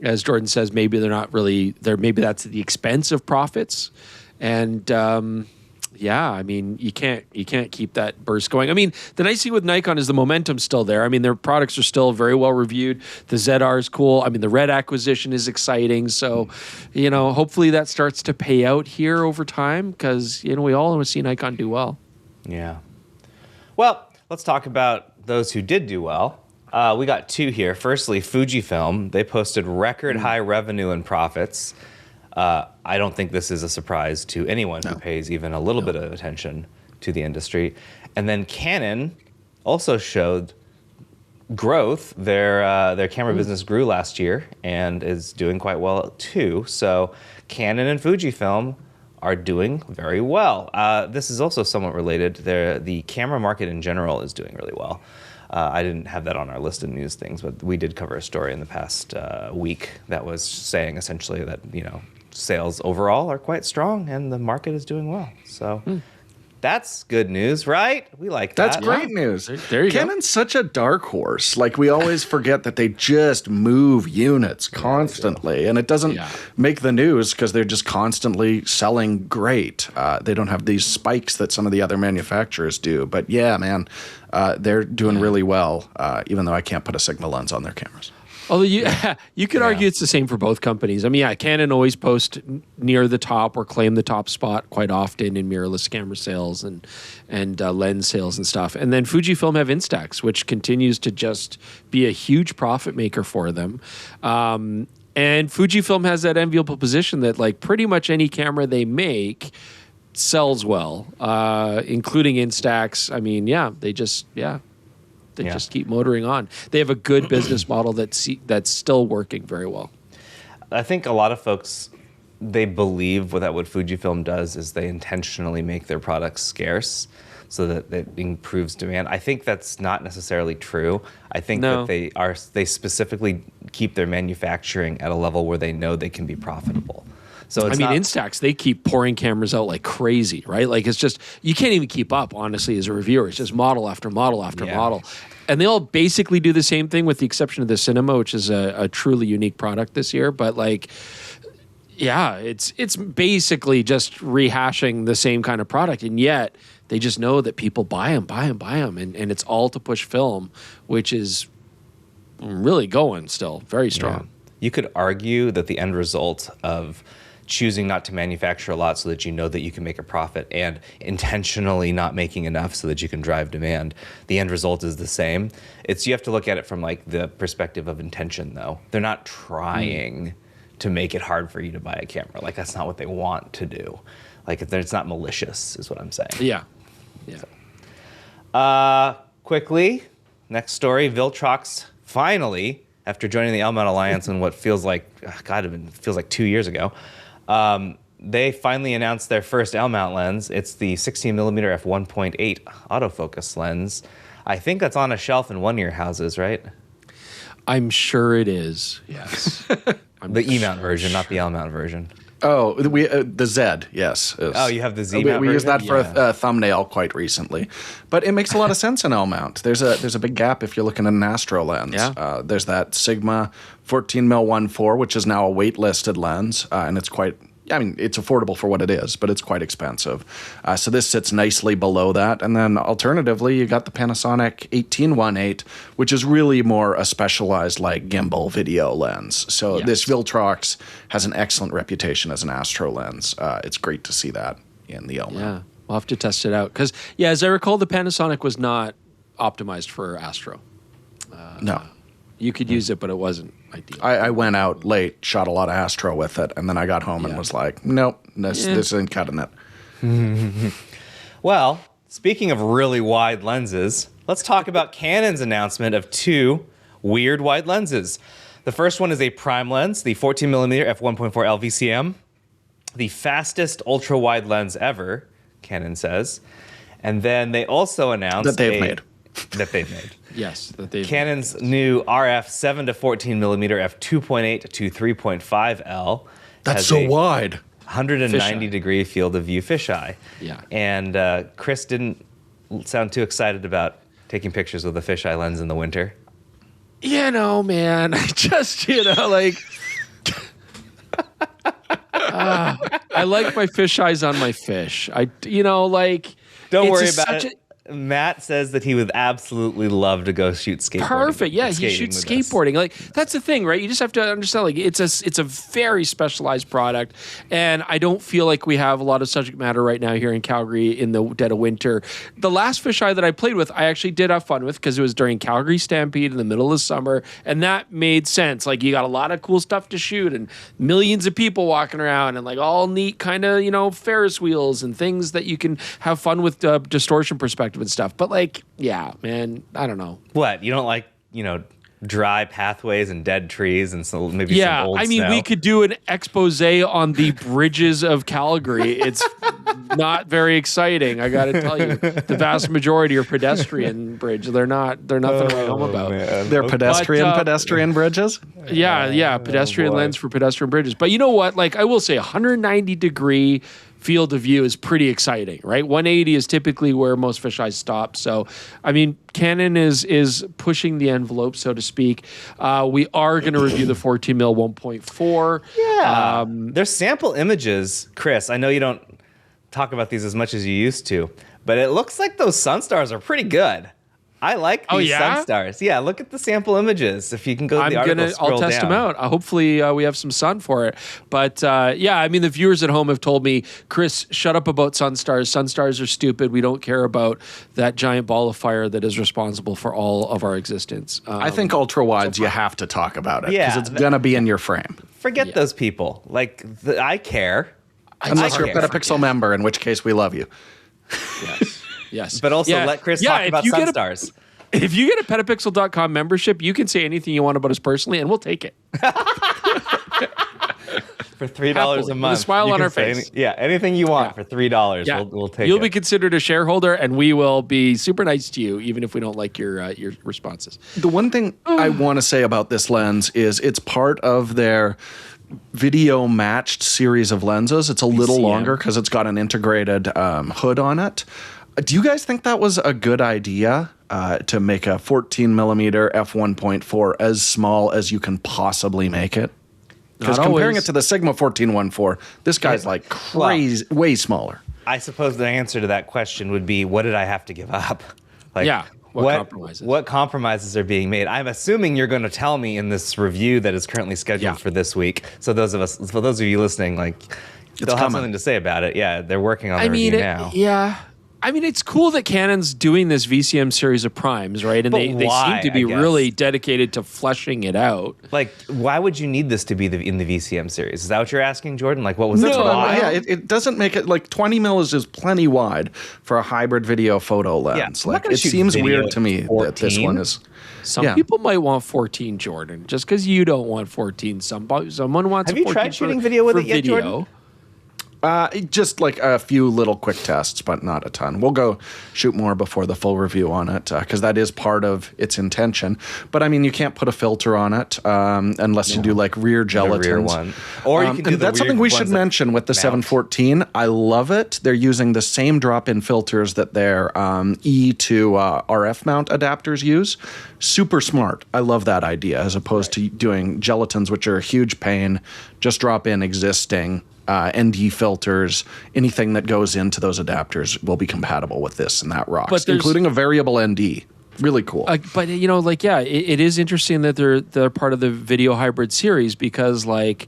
As Jordan says, maybe they're not really there. Maybe that's at the expense of profits, and I mean, you can't keep that burst going. I mean, the nice thing with Nikon is the momentum's still there. I mean, their products are still very well reviewed. The ZR is cool. I mean, the Red acquisition is exciting. So, hopefully that starts to pay out here over time because, we all want to see Nikon do well. Yeah. Well, let's talk about those who did do well. We got 2 here. Firstly, Fujifilm. They posted record high revenue and profits. I don't think this is a surprise to anyone who pays even a little bit of attention to the industry. And then Canon also showed growth. Their camera business grew last year and is doing quite well too. So Canon and Fujifilm are doing very well. This is also somewhat related. The camera market in general is doing really well. I didn't have that on our list of news things, but we did cover a story in the past week that was saying essentially that, sales overall are quite strong and the market is doing well. So That's good news, right? We like that. That's great news. There you go. Canon's such a dark horse. Like, we always forget that they just move units constantly, and it doesn't make the news because they're just constantly selling great. They don't have these spikes that some of the other manufacturers do. But yeah, man, they're doing really well, even though I can't put a Sigma lens on their cameras. Although you could argue it's the same for both companies. I mean, Canon always post near the top or claim the top spot quite often in mirrorless camera sales and lens sales and stuff. And then Fujifilm have Instax, which continues to just be a huge profit maker for them. And Fujifilm has that enviable position that like pretty much any camera they make sells well, including Instax. I mean, they just keep motoring on. They have a good business model that's still working very well. I think a lot of folks, they believe that what Fujifilm does is they intentionally make their products scarce so that it improves demand. I think that's not necessarily true. I think that they specifically keep their manufacturing at a level where they know they can be profitable. So Instax, they keep pouring cameras out like crazy, right? Like it's just, you can't even keep up, honestly, as a reviewer. It's just model after model after model. And they all basically do the same thing with the exception of the Cinema, which is a truly unique product this year. But like, it's basically just rehashing the same kind of product. And yet they just know that people buy them. And it's all to push film, which is really going still very strong. Yeah. You could argue that the end result of choosing not to manufacture a lot so that you know that you can make a profit and intentionally not making enough so that you can drive demand, the end result is the same. You have to look at it from like the perspective of intention though. They're not trying to make it hard for you to buy a camera. Like that's not what they want to do. Like it's not malicious is what I'm saying. Yeah. Quickly, next story, Viltrox finally, after joining the L-mount Alliance in what feels like, feels like 2 years ago, they finally announced their first L-mount lens. It's the 16mm f1.8 autofocus lens. I think that's on a shelf in one of your houses, right? I'm sure it is, yes. The E-mount version, not the L-mount version. Oh, the Z, yes. Oh, you have the Z mount we used that version? for a thumbnail quite recently. But it makes a lot of sense in L-mount. There's a big gap if you're looking at an astro lens. Yeah. There's that Sigma 14mm 1.4, which is now a wait-listed lens, and it's quite... I mean, it's affordable for what it is, but it's quite expensive. So this sits nicely below that. And then alternatively, you got the Panasonic 18-1.8, which is really more a specialized like gimbal video lens. So this Viltrox has an excellent reputation as an astro lens. It's great to see that in the L-mount. Yeah, we'll have to test it out. Because, as I recall, the Panasonic was not optimized for astro. No. You could use it, but it wasn't ideal. I went out late, shot a lot of astro with it, and then I got home and was like, nope, this isn't cutting it. Well, speaking of really wide lenses, let's talk about Canon's announcement of two weird wide lenses. The first one is a prime lens, the 14mm f1.4 LVCM, the fastest ultra-wide lens ever, Canon says. And then they also announced that they've made. Yes, that they've Canon's new RF 7 to 14mm f2.8 to 3.5 L. That's so wide. 190 degree field of view fisheye. Yeah. And Chris didn't sound too excited about taking pictures with a fisheye lens in the winter. Man, I just, like... I like my fisheyes on my fish. Don't worry about it. Matt says that he would absolutely love to go shoot skateboarding. Perfect. Yeah, he shoots skateboarding. Like that's the thing, right? You just have to understand like it's a very specialized product, and I don't feel like we have a lot of subject matter right now here in Calgary in the dead of winter. The last fisheye that I played with, I actually did have fun with because it was during Calgary Stampede in the middle of summer, and that made sense. Like you got a lot of cool stuff to shoot and millions of people walking around and like all neat kind of, Ferris wheels and things that you can have fun with distortion perspective and stuff. But like, man, I don't know. What? You don't like, dry pathways and dead trees and so maybe some old snow? We could do an expose on the bridges of Calgary. It's not very exciting, I got to tell you. The vast majority are pedestrian bridge. They're nothing to write home about. Man. They're pedestrian bridges? Yeah, pedestrian lens for pedestrian bridges. But you know what? Like I will say 190 degree field of view is pretty exciting, right? 180 is typically where most fisheyes stop. So, I mean, Canon is pushing the envelope, so to speak. We are going to review the 14mm 1.4. Yeah. There's sample images, Chris. I know you don't talk about these as much as you used to, but it looks like those Sunstars are pretty good. I like these Sunstars. Yeah, look at the sample images. If you can go to the article, scroll I'll test down. them out. Hopefully we have some sun for it. But yeah, I mean, the viewers at home have told me, Chris, shut up about Sunstars. Sunstars are stupid. We don't care about that giant ball of fire that is responsible for all of our existence. I think ultra wides, you have to talk about it because it's going to be in your frame. Forget those people. Like, I care. Unless you're a PetaPixel member, in which case we love you. Yes. Yes. But also let Chris talk about Sunstars. If you get a petapixel.com membership, you can say anything you want about us personally, and we'll take it. For $3 a month. With a smile on our face. Anything you want for $3, we'll take it. You'll be considered a shareholder, and we will be super nice to you, even if we don't like your responses. The one thing I want to say about this lens is it's part of their video matched series of lenses. It's a little longer because it's got an integrated hood on it. Do you guys think that was a good idea to make a 14 millimeter f1.4 as small as you can possibly make it? Because comparing it to the Sigma 14-1.4, this guy's like crazy, way smaller. I suppose the answer to that question would be, what did I have to give up? Like, what compromises are being made? I'm assuming you're going to tell me in this review that is currently scheduled for this week. So for those of you listening, like, they'll have something to say about it. Yeah, they're working on the review now. Yeah. I mean, it's cool that Canon's doing this VCM series of primes, right? And they seem to be really dedicated to fleshing it out. Like, why would you need this to be in the VCM series? Is that what you're asking, Jordan? Like, what was the why? Yeah, it doesn't make it, like, 20 mil is plenty wide for a hybrid video photo lens. Yeah, like, it seems weird to me that this one is... Some people might want 14, Jordan, just because you don't want 14. Someone wants. Have you tried shooting video with it yet, Jordan? Just like a few little quick tests, but not a ton. We'll go shoot more before the full review on it because that is part of its intention. But I mean, you can't put a filter on it unless you do like rear gelatins. The rear one. Or you can do that's something we should mention with the 714. I love it. They're using the same drop-in filters that their E to RF mount adapters use. Super smart. I love that idea as opposed to doing gelatins, which are a huge pain. Just drop in existing. ND filters, anything that goes into those adapters will be compatible with this and that rocks, including a variable ND. Really cool. But you know, like, yeah, it is interesting that they're part of the video hybrid series because like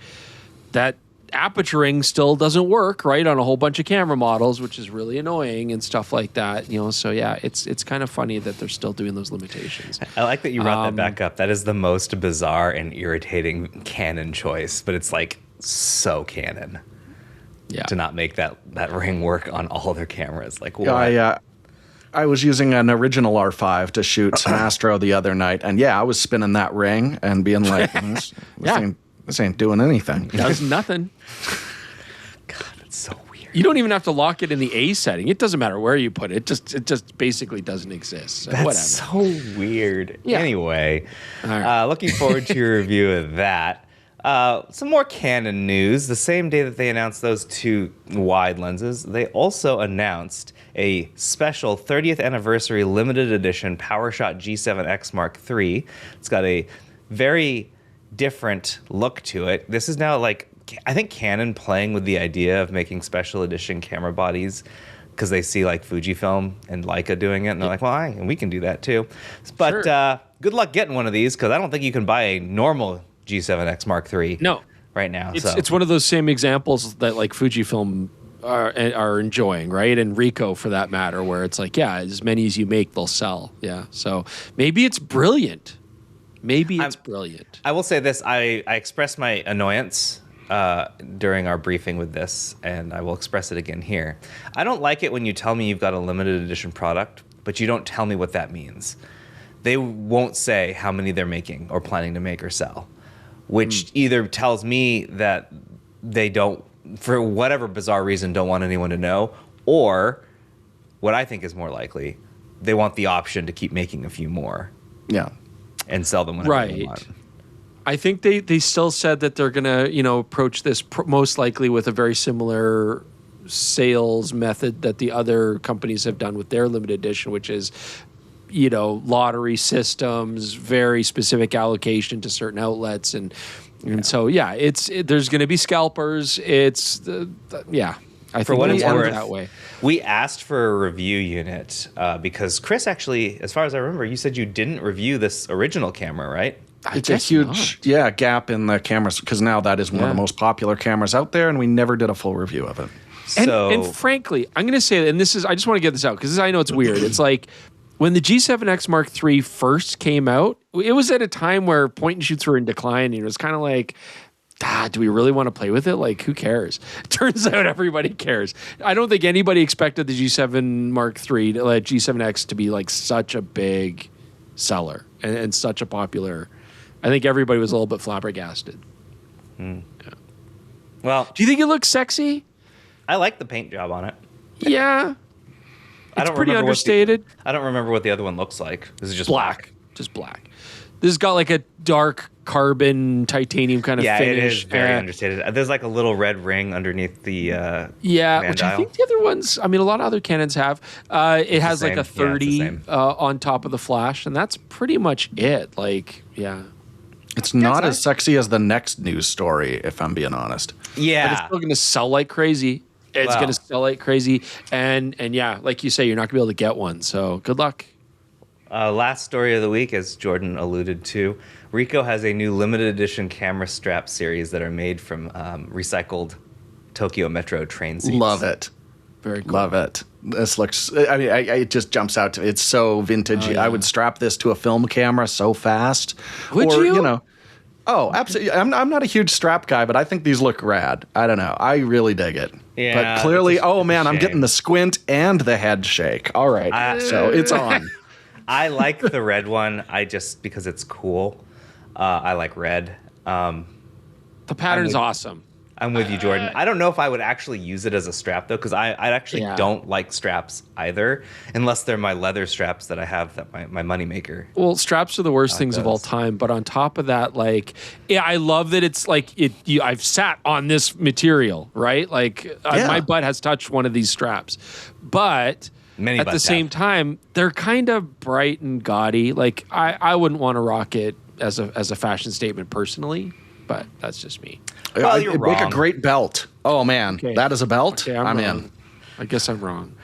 that aperturing still doesn't work right on a whole bunch of camera models, which is really annoying and stuff like that. You know, so yeah, it's kind of funny that they're still doing those limitations. I like that you brought that back up. That is the most bizarre and irritating Canon choice, but it's like so Canon. Yeah. To not make that ring work on all their cameras. Like, what? I was using an original R5 to shoot some Astro the other night, and I was spinning that ring and being like, this ain't doing anything. Does nothing. God, that's so weird. You don't even have to lock it in the A setting. It doesn't matter where you put it. It just basically doesn't exist. So that's whatever. So weird. Yeah. Anyway, right. Looking forward to your review of that. Some more Canon news. The same day that they announced those two wide lenses, they also announced a special 30th anniversary limited edition PowerShot G7X Mark III. It's got a very different look to it. This is now like, I think Canon playing with the idea of making special edition camera bodies because they see like Fujifilm and Leica doing it, and they're like, well, we can do that too. But good luck getting one of these because I don't think you can buy a normal G7X Mark III right now. It's one of those same examples that like Fujifilm are enjoying, right? And Ricoh for that matter, where it's like, as many as you make, they'll sell. Yeah. So maybe it's brilliant. Brilliant. I will say this. I expressed my annoyance during our briefing with this, and I will express it again here. I don't like it when you tell me you've got a limited edition product, but you don't tell me what that means. They won't say how many they're making or planning to make or sell. Which either tells me that they don't, for whatever bizarre reason, don't want anyone to know, or what I think is more likely, they want the option to keep making a few more. Yeah. And sell them whenever they want. I think they still said that they're going to, approach this most likely with a very similar sales method that the other companies have done with their limited edition, which is, you know, lottery systems, very specific allocation to certain outlets, and so there's going to be scalpers. I think what it's it'll end worth, that way. We asked for a review unit because Chris actually, as far as I remember, you said you didn't review this original camera, right? It's a huge gap in the cameras because now that is one of the most popular cameras out there, and we never did a full review of it. And frankly, I'm going to say, and this is, I just want to get this out because I know it's weird. It's like when the G7X Mark III first came out, it was at a time where point and shoots were in decline, and it was kind of like, do we really want to play with it? Like, who cares? Turns out everybody cares. I don't think anybody expected the G7 Mark III, G7X, to be like such a big seller and such a popular. I think everybody was a little bit flabbergasted. Yeah. Well, do you think it looks sexy? I like the paint job on it. Yeah. It's pretty understated. I don't remember what the other one looks like. This is just black. Just black. This has got like a dark carbon titanium kind of finish. Yeah, it is very understated. There's like a little red ring underneath the which I think the other ones, I mean, a lot of other Canons have. It has like a 30 on top of the flash, and that's pretty much it. Like, yeah. It's not as sexy as the next news story, if I'm being honest. Yeah. But it's still going to sell like crazy. It's going to sell like crazy. And yeah, like you say, you're not going to be able to get one. So good luck. Last story of the week, as Jordan alluded to, Ricoh has a new limited edition camera strap series that are made from recycled Tokyo Metro train seats. Love it. Very cool. Love it. This looks, I mean, it just jumps out to me. It's so vintagey. I would strap this to a film camera so fast. Would you? Oh, absolutely. I'm not a huge strap guy, but I think these look rad. I don't know. I really dig it. Yeah. But clearly, I'm getting the squint and the head shake. All right. So it's on. I like the red one. Because it's cool. I like red. The pattern's awesome. I'm with you, Jordan. I don't know if I would actually use it as a strap, though, because I actually don't like straps either, unless they're my leather straps that I have, that my moneymaker. Well, straps are the worst things of all time. But on top of that, like, I love that it's like I've sat on this material, right? Like, my butt has touched one of these straps. But at the same time, they're kind of bright and gaudy. Like, I wouldn't want to rock it as a fashion statement personally, but that's just me. Well, you're wrong. Make a great belt. Oh, man. Okay. That is a belt? Okay, I'm in. I guess I'm wrong.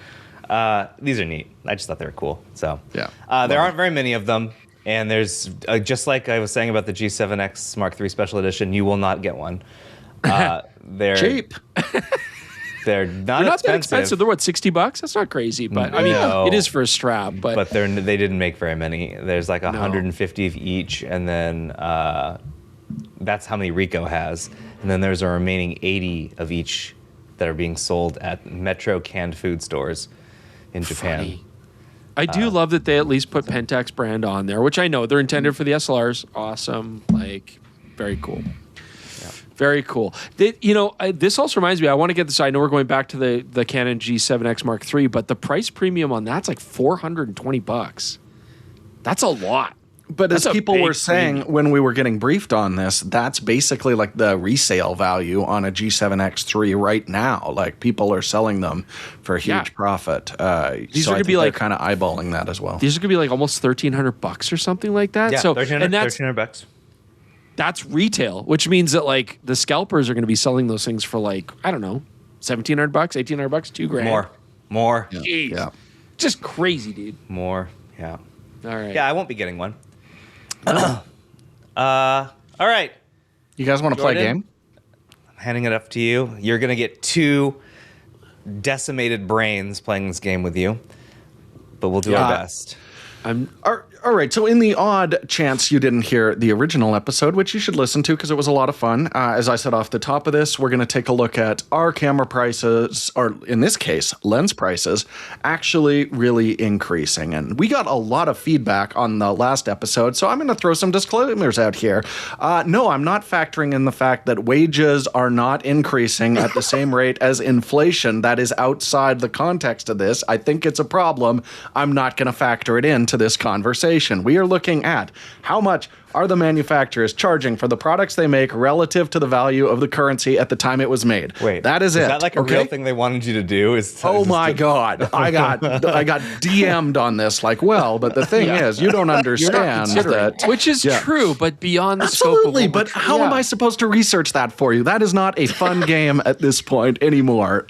These are neat. I just thought they were cool. So yeah, there aren't very many of them. And there's, just like I was saying about the G7X Mark III Special Edition, you will not get one. They're cheap. They're not that expensive. They're what, $60? That's not crazy, but I mean, it is for a strap. But they didn't make very many. There's like 150 of each, and then that's how many Ricoh has. And then there's a remaining 80 of each that are being sold at Metro canned food stores in Japan. Funny. I do love that they at least put Pentax brand on there, which I know they're intended for the SLRs. Awesome. Like, very cool. Very cool. This also reminds me, I want to get this. I know we're going back to the Canon G7X Mark III, but the price premium on that's like $420. That's a lot. But as people were saying when we were getting briefed on this, that's basically like the resale value on a G7X3 right now. Like, people are selling them for a huge profit. These are going to be like kind of eyeballing that as well. These are going to be like almost $1,300 or something like that. Yeah, so $1,300. That's retail, which means that like the scalpers are going to be selling those things for like, I don't know, $1,700, $1,800, $2,000. More. Jeez. Yeah. Just crazy, dude. More. Yeah. All right. Yeah, I won't be getting one. All right. You guys want to play a game? I'm handing it up to you. You're going to get 2 decimated brains playing this game with you, but we'll do our best. All right, so in the odd chance you didn't hear the original episode, which you should listen to because it was a lot of fun, as I said off the top of this, we're going to take a look at our camera prices, or in this case, lens prices, actually really increasing. And we got a lot of feedback on the last episode, so I'm going to throw some disclaimers out here. No, I'm not factoring in the fact that wages are not increasing at the same rate as inflation. That is outside the context of this. I think it's a problem. I'm not going to factor it into into this conversation. We are looking at how much are the manufacturers charging for the products they make relative to the value of the currency at the time it was made. Wait, that is it. Is that like a real thing they wanted you to do? Oh my God. I got DM'd on this like, well, but the thing is, you don't understand that. Which is true, but beyond the Absolutely, scope of but how am I supposed to research that for you? That is not a fun game at this point anymore.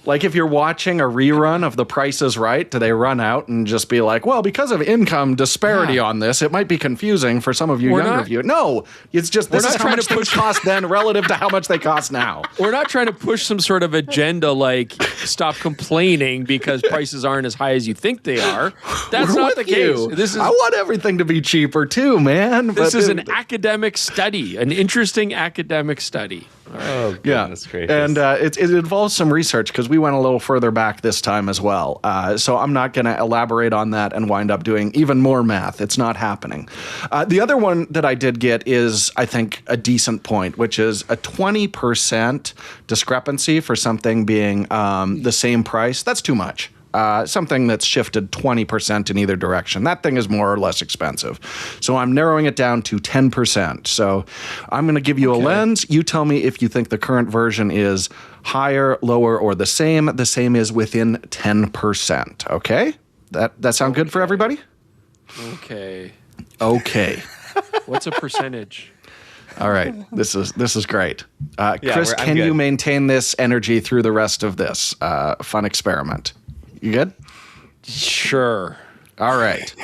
Like if you're watching a rerun of The Price is Right, do they run out and just be like, well, because of income disparity on this, it might be confusing for some of you younger viewers. No, it's just this is how much things cost then relative to how much they cost now. We're not trying to push some sort of agenda like stop complaining because prices aren't as high as you think they are. That's not the case. I want everything to be cheaper too, man. This is an academic study, an interesting academic study. Oh, goodness gracious. And it involves some research because we went a little further back this time as well. So I'm not going to elaborate on that and wind up doing even more math. It's not happening. The other one that I did get is, I think, a decent point, which is a 20% discrepancy for something being the same price. That's too much. Something that's shifted 20% in either direction. That thing is more or less expensive. So I'm narrowing it down to 10%. So I'm going to give you a lens. You tell me if you think the current version is higher, lower, or the same. The same is within 10%. Okay? That sound good for everybody? Okay. What's a percentage? All right. This is great. Chris, can you maintain this energy through the rest of this fun experiment? You good? Sure. All right.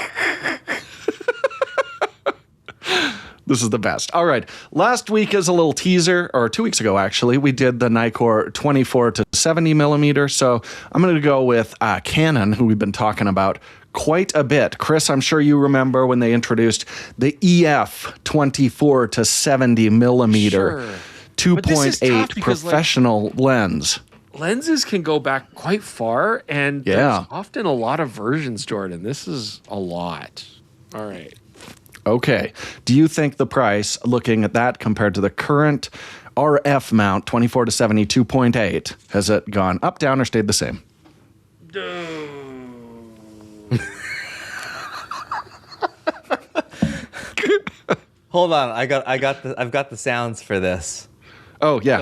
This is the best. All right. Last week is a little teaser, or 2 weeks ago, actually, we did the Nikon 24 to 70 millimeter. So I'm going to go with Canon, who we've been talking about quite a bit. Chris, I'm sure you remember when they introduced the EF 24 to 70 millimeter 2.8 professional lens. Lenses can go back quite far, and there's often a lot of versions, Jordan. This is a lot. All right. Okay. Do you think the price, looking at that compared to the current RF mount 24 to 70 2.8, has it gone up, down, or stayed the same? Hold on, I've got the sounds for this. Oh yeah.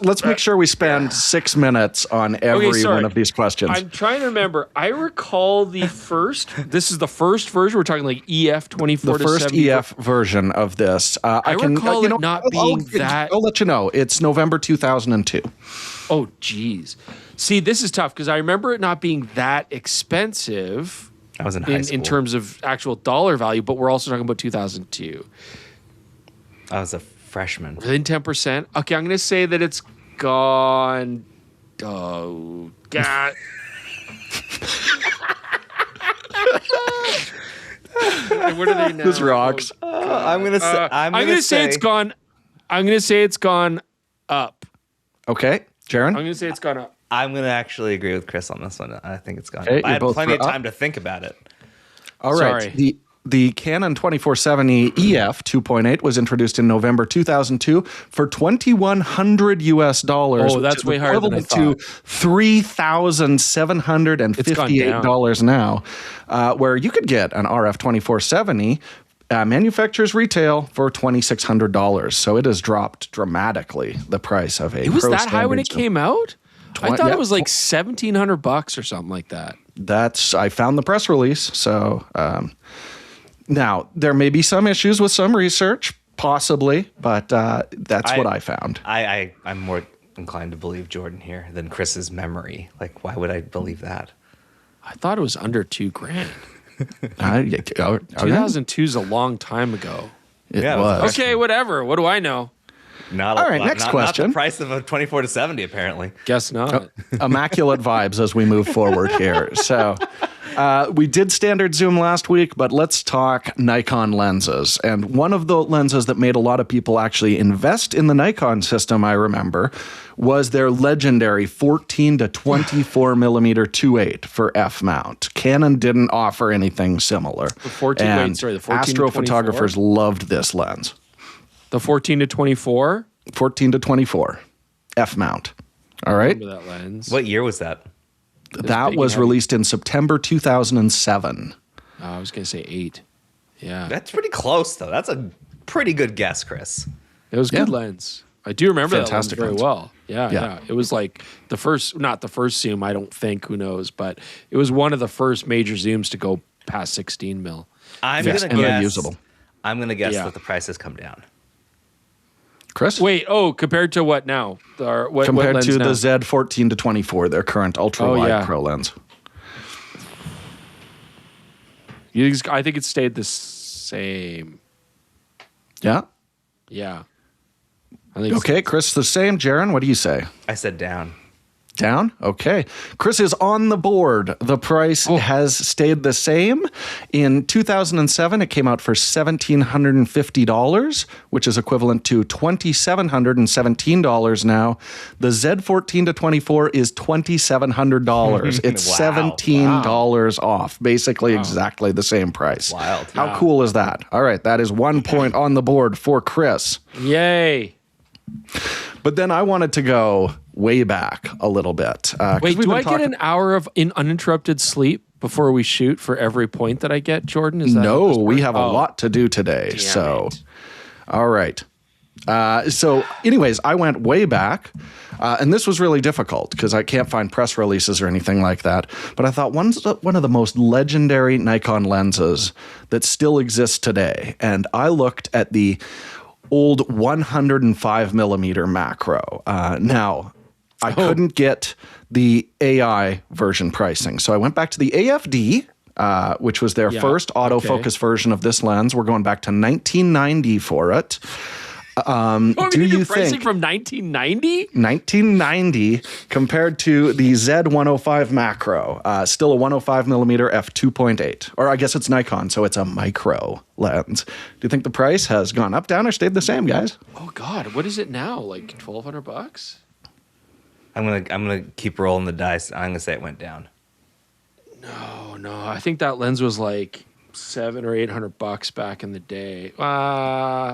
Let's make sure we spend 6 minutes on every one of these questions. I'm trying to remember. I recall the first. This is the first version. We're talking like EF 24 to 70. The first EF version of this. I recall it not being that. I'll let you know. It's November 2002. Oh, geez. See, this is tough because I remember it not being that expensive. I was in high school. In terms of actual dollar value, but we're also talking about 2002. I was a freshman. Within 10%. Okay, I'm going to say that it's gone. Oh, God. What are they now? This rocks. I'm going to say it's gone. I'm going to say it's gone up. Okay, Jaron? I'm going to say it's gone up. I'm going to actually agree with Chris on this one. I think it's gone. Okay, I had plenty of time to think about it. All right. Sorry. The Canon 2470 EF 2.8 was introduced in November 2002 for $2,100. Oh, that's way higher than I thought. To $3,758 now, where you could get an RF 2470 manufacturer's retail for $2,600. So it has dropped dramatically, the price of a. It was that high when it came out? I thought it was like $1,700 or something like that. I found the press release. So now there may be some issues with some research, possibly, but that's what I found. I'm more inclined to believe Jordan here than Chris's memory. Like, why would I believe that? I thought it was under $2,000. 2002 is a long time ago. It was. Okay, whatever. What do I know? All right, next question. Not the price of a 24 to 70, apparently. Guess not. Immaculate vibes as we move forward here. So we did standard zoom last week, but let's talk Nikon lenses. And one of the lenses that made a lot of people actually invest in the Nikon system, I remember, was their legendary 14 to 24 millimeter 2.8 for F mount. Canon didn't offer anything similar. The 14 astrophotographers loved this lens. The 14 to 24? 14 to 24 F mount. All right. Remember that lens? What year was that? That big was and heavy. released in September 2007. I was gonna say 8. Yeah, That's pretty close, though. That's a pretty good guess, Chris. it was a good Yeah. lens. I do remember Fantastic that lens lens. very well. Yeah, Yeah. yeah. It was like the first, not the first zoom. I don't think. Who knows? But it was one of the first major zooms to go past 16 mil. I'm Yes, gonna and they're guess. usable. I'm gonna guess Yeah. that the price has come down. Chris? Wait, compared to what now? What Compared lens to now? the Z14 to 24, their current ultra-wide yeah. pro lens. I think it stayed the same. Yeah? Yeah. I think Okay, Chris, the same. Jaron, what do you say? I said down. Down? Okay. Chris is on the board. The price has stayed the same. In 2007, it came out for $1,750, which is equivalent to $2,717 now. The Z14 to 24 is $2,700. It's Wow. $17 off. Basically exactly the same price. Wild. How cool is that? All right, that is 1 point on the board for Chris. Yay. But then I wanted to go way back a little bit. Wait, do I get an hour of uninterrupted sleep before we shoot for every point that I get, Jordan? Is that how No, this we works? have a lot to do today. Damn So, it. all right. So, anyways, I went way back, and this was really difficult because I can't find press releases or anything like that. But I thought one of the most legendary Nikon lenses that still exists today, and I looked at the old 105 millimeter macro. Now, I couldn't get the AI version pricing, so I went back to the AFD. Which was their first autofocus version of this lens. We're going back to 1990 for it. Do you pricing from 1990? 1990 compared to the Z105 macro, still a 105 millimeter f2.8, or I guess it's Nikon, so it's a micro lens. Do you think the price has gone up, down, or stayed the same, guys? Oh God, what is it now? Like $1,200? I'm gonna keep rolling the dice. I'm gonna say it went down. No, I think that lens was like $700 or $800 back in the day.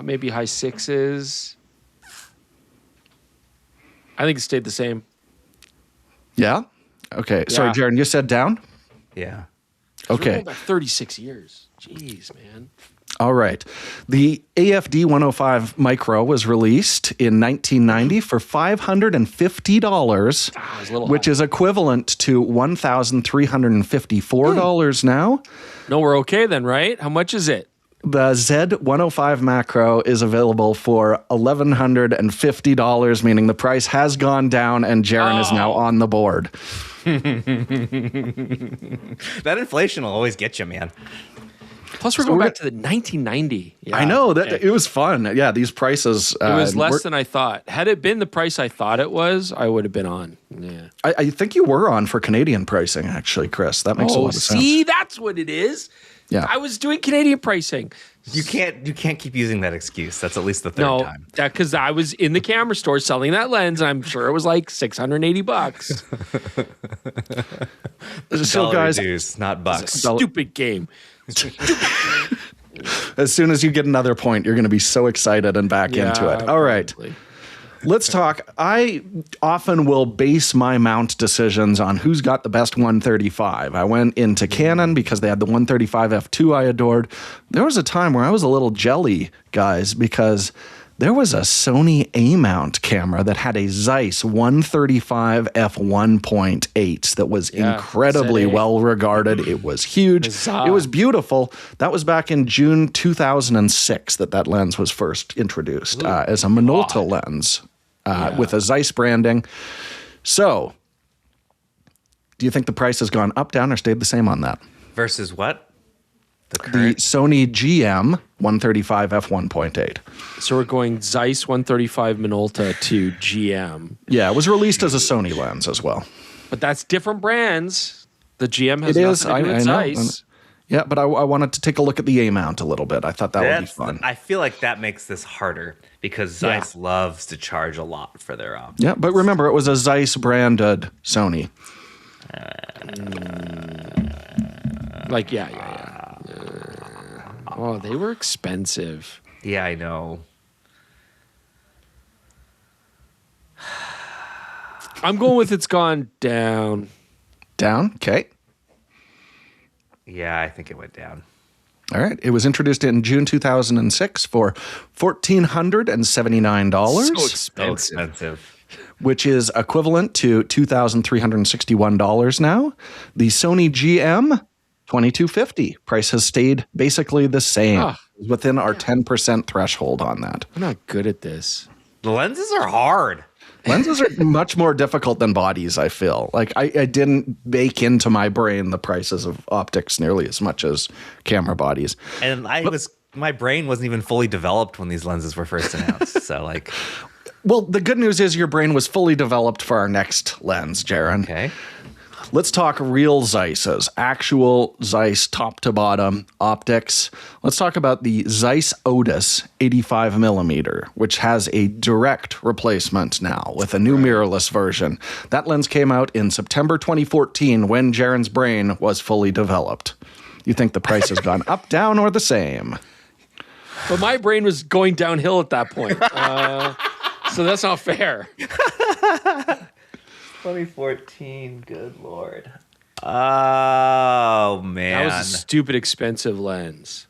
Maybe high sixes. I think it stayed the same. Yeah? Okay. Sorry, Yeah. Jaron, you said down? Yeah. We're Okay. going back 36 years. Jeez, man. All right. The AFD 105 Micro was released in 1990 for $550, It was a little which high. is equivalent to $1,354 now. No, we're okay then, right? How much is it? The Z105 Macro is available for $1,150, meaning the price has gone down and Jaron is now on the board. That inflation will always get you, man. Plus, we're going back to the 1990. Yeah, I know that okay. it was fun. Yeah, these prices. It was less than I thought. Had it been the price I thought it was, I would have been on. Yeah. I think you were on for Canadian pricing, actually, Chris. That makes a lot of sense. See, that's what it is. Yeah. I was doing Canadian pricing. You can't keep using that excuse. That's at least the third time. because I was in the camera store selling that lens, and I'm sure it was like $680. So, Dollar guys, dues, not bucks. Stupid game. as soon as you get another point, you're going to be so excited and back into it. All right. probably. Let's talk. I often will base my mount decisions on who's got the best 135. I went into Canon because they had the 135 f2 I adored. There was a time where I was a little jelly, guys, because there was a Sony A-mount camera that had a Zeiss 135 f1.8 that was incredibly ZA. well regarded. It was huge. Huzzah. It was beautiful. That was back in June 2006 that lens was first introduced as a Minolta lens with a Zeiss branding. So, do you think the price has gone up, down, or stayed the same on that? Versus what? The The current. Sony GM 135 f1.8. So we're going Zeiss 135 Minolta to GM. Yeah, it was released as a Sony lens as well. But that's different brands. The GM has It is. nothing to do with I know. Zeiss. Yeah, but I wanted to take a look at the A-mount a little bit. I thought that would be fun. I feel like that makes this harder because Zeiss loves to charge a lot for their optics. Yeah, but remember, it was a Zeiss branded Sony. Oh, they were expensive. Yeah, I know. I'm going with it's gone down. Down. Okay. Yeah, I think it went down. All right. It was introduced in June 2006 for $1,479. So So expensive. expensive. Which is equivalent to $2,361 now. The Sony GM, $2,250. Price has stayed basically the same. Ah. Within our 10% threshold on that. I'm not good at this. The lenses are hard. Lenses are much more difficult than bodies, I feel. Like, I didn't bake into my brain the prices of optics nearly as much as camera bodies. And my brain wasn't even fully developed when these lenses were first announced. So like, Well, the good news is your brain was fully developed for our next lens, Jaron. okay. Let's talk real Zeiss's, actual Zeiss top to bottom optics. Let's talk about the Zeiss Otis 85 millimeter, which has a direct replacement now with a new mirrorless version. That lens came out in September 2014 when Jaron's brain was fully developed. You think the price has gone up, down, or the same? But my brain was going downhill at that point. So that's not fair. 2014, good lord. Oh man. That was a stupid expensive lens.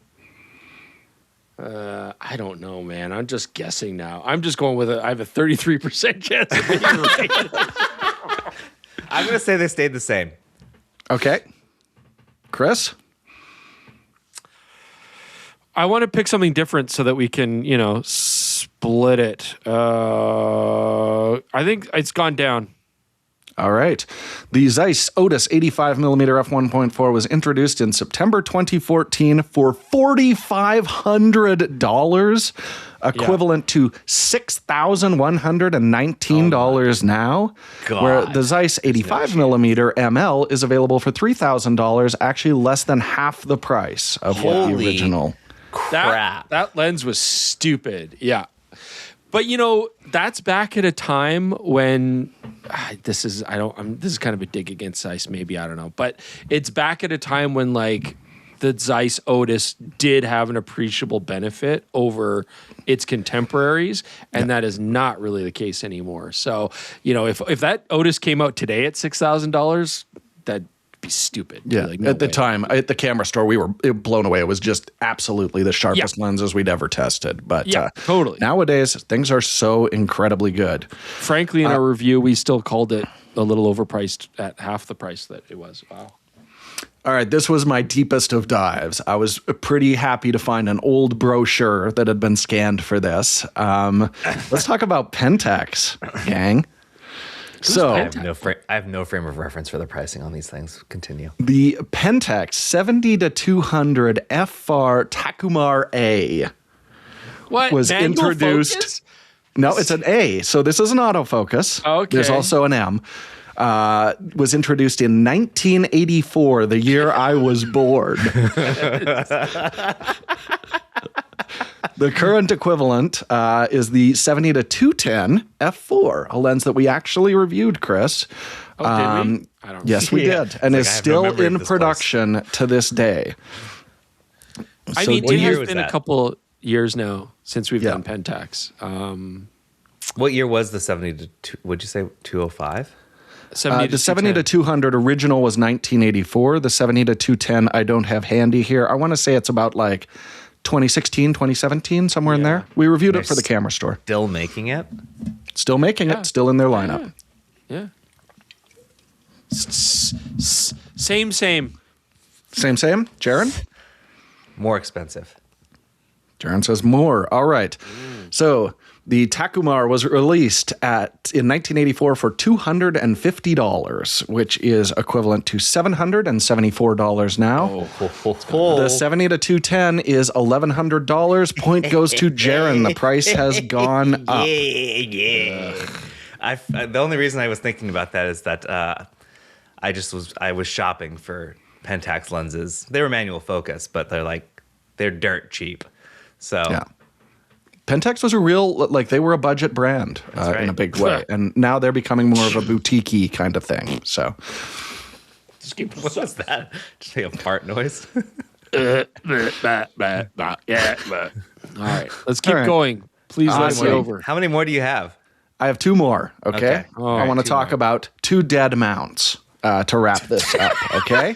I don't know, man. I'm just guessing now. I'm just going with I have a 33% chance of being right. I'm gonna say they stayed the same. Okay. Chris? I want to pick something different so that we can, split it. I think it's gone down. All right. The Zeiss Otis 85mm f1.4 was introduced in September 2014 for $4,500, equivalent to $6,119 now, God. where the Zeiss 85mm ML is available for $3,000, actually less than half the price of what the Holy original. Crap. That lens was stupid. Yeah. But that's back at a time when this is kind of a dig against Zeiss, maybe, I don't know. But it's back at a time when like the Zeiss Otis did have an appreciable benefit over its contemporaries, and that is not really the case anymore. So, if that Otis came out today at $6,000, that'd be stupid. Yeah, Like, no at the way. time, at the camera store, we were blown away. It was just absolutely the sharpest lenses we'd ever tested. But Yeah, totally. Nowadays, things are so incredibly good. Frankly, in our review, we still called it a little overpriced at half the price that it was. Wow. All right, this was my deepest of dives. I was pretty happy to find an old brochure that had been scanned for this. Let's talk about Pentax, gang. So I have no frame of reference for the pricing on these things. Continue. the Pentax 70-200 FR Takumar A What? was Manual introduced. focus? No, it's an A. So this is an autofocus. Okay. There's also an M. Was introduced in 1984, the year I was born. The current equivalent is the 70-210 f4, a lens that we actually reviewed, Chris. Oh, did we? I don't Yes, we Yeah. did, and It's is like I have no still memory of in this production to this day. I So mean, do it you- has was been a that? couple years now since we've Yeah. done Pentax. What year was the 70 to? Would you say 205? 70 the 70-200 original was 1984. The 70-210 I don't have handy here. I want to say it's about like 2016, 2017, somewhere in there. We reviewed it for the camera store. Still making it? Still making Yeah. it, still in their lineup. Yeah. Same. Same. Jaron? More expensive. Jaron says more. All right. So the Takumar was released in 1984 for $250, which is equivalent to $774 now. The 70-210 is $1,100. Point goes to Jaron. The price has gone up. Yeah. The only reason I was thinking about that is that I was shopping for Pentax lenses. They were manual focus, but they're dirt cheap. So Yeah. Pentax was they were a budget brand right. in a big way. And now they're becoming more of a boutique-y kind of thing. So what was that? Just like a fart noise. Yeah. All right. Let's keep All right. going. Please let it Awesome. be over. How many more do you have? I have two more, okay? Okay. I want to talk about two dead mounts to wrap this up, okay?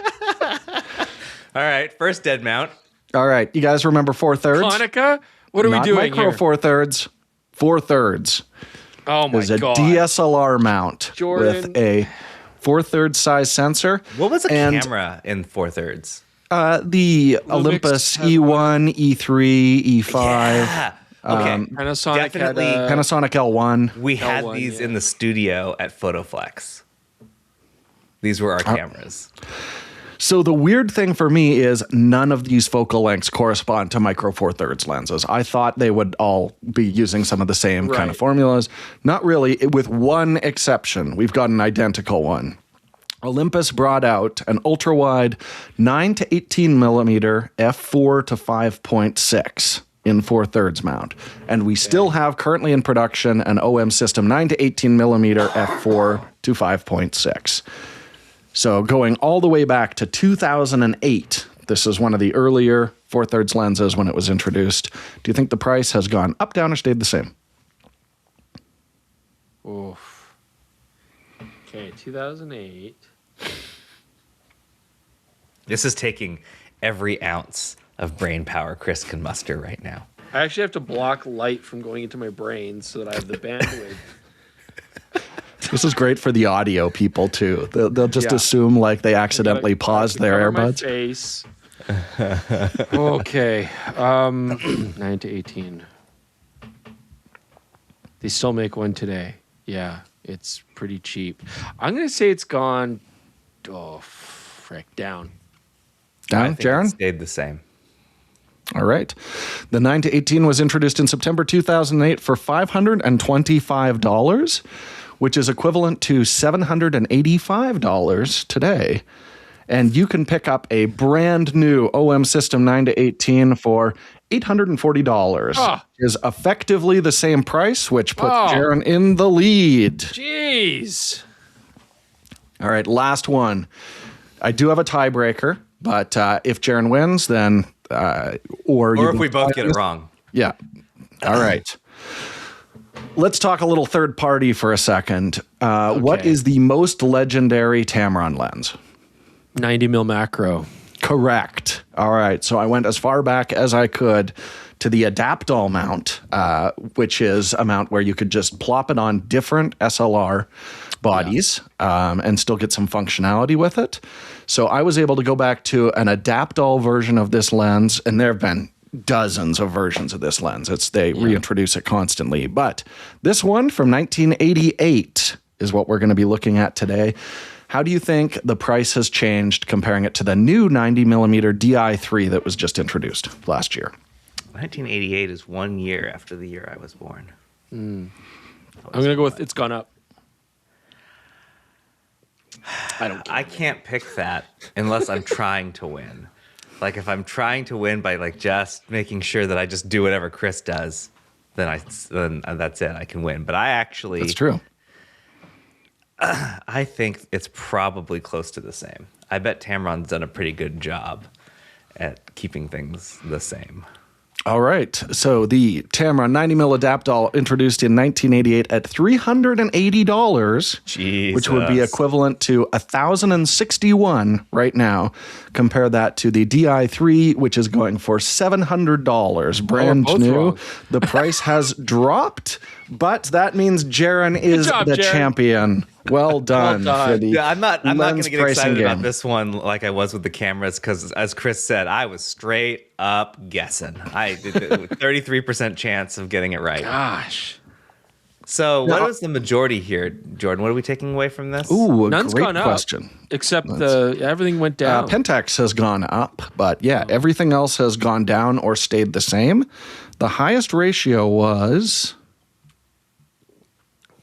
All right, first dead mount. All right, you guys remember 4/3? Hanukkah? What are Not we doing micro here? 4/3. 4/3 Oh my is a God. DSLR mount Jordan. with a 4/3 size sensor. What was a And, camera in 4/3? The Olympus had E1, E3, E5, Yeah. Okay. Panasonic Definitely. had Panasonic L1. We had L1, these yeah. in the studio at PhotoFlex. These were our cameras. So the weird thing for me is none of these focal lengths correspond to micro 4/3 lenses. I thought they would all be using some of the same kind of Right. formulas. Not really, with one exception. We've got an identical one. Olympus brought out an ultra-wide 9 to 18 millimeter f4 to 5.6 in 4/3 mount. And we still have currently in production an OM system 9 to 18 millimeter f4 to 5.6. So going all the way back to 2008, this is one of the earlier 4/3 lenses when it was introduced. Do you think the price has gone up, down, or stayed the same? Oof. Okay, 2008. This is taking every ounce of brain power Chris can muster right now. I actually have to block light from going into my brain so that I have the bandwidth. This is great for the audio people too. They'll just Yeah. assume like they accidentally paused their Cover my earbuds. face. Okay. 9 to 18. They still make one today. Yeah, it's pretty cheap. I'm going to say it's gone, down. I Down, think it Jaron? stayed the same. All right. The 9 to 18 was introduced in September 2008 for $525, which is equivalent to $785 today. And you can pick up a brand new OM System 9 to 18 for $840. Is effectively the same price, which puts Jaron in the lead. Jeez. All right, last one. I do have a tiebreaker, but if Jaron wins, then or Or if we both get it wrong. Yeah. All right. Let's talk a little third party for a second. What is the most legendary Tamron lens? 90 mil macro. Correct. All right. So I went as far back as I could to the Adaptol mount, which is a mount where you could just plop it on different SLR bodies and still get some functionality with it. So I was able to go back to an Adaptol version of this lens, and there have been dozens of versions of this lens. They reintroduce it constantly. But this one from 1988 is what we're going to be looking at today. How do you think the price has changed comparing it to the new 90 millimeter Di3 that was just introduced last year? 1988 is 1 year after the year I was born. I'm going to go with it's gone up. I can't pick that unless I'm trying to win. Like if I'm trying to win by like just making sure that I just do whatever Chris does, then that's it. I can win. But I actually, That's true. I think it's probably close to the same. I bet Tamron's done a pretty good job at keeping things the same. All right. So the Tamron 90 mil Adaptol introduced in 1988 at $380, which would be equivalent to $1,061 right now. Compare that to the Di3, which is going for $700, brand both new. wrong. The price has dropped, but that means Jaron is job, the Jaron. champion. Well done. Well done. For the Yeah, I'm not going lens to get pricing excited about game. this one like I was with the cameras because, as Chris said, I was straight up guessing. I did 33% chance of getting it right. Gosh. So, what is the majority here, Jordan? What are we taking away from this? Ooh, a None's great gone up. question. Except everything went down. Pentax has gone up, but yeah, everything else has gone down or stayed the same. The highest ratio was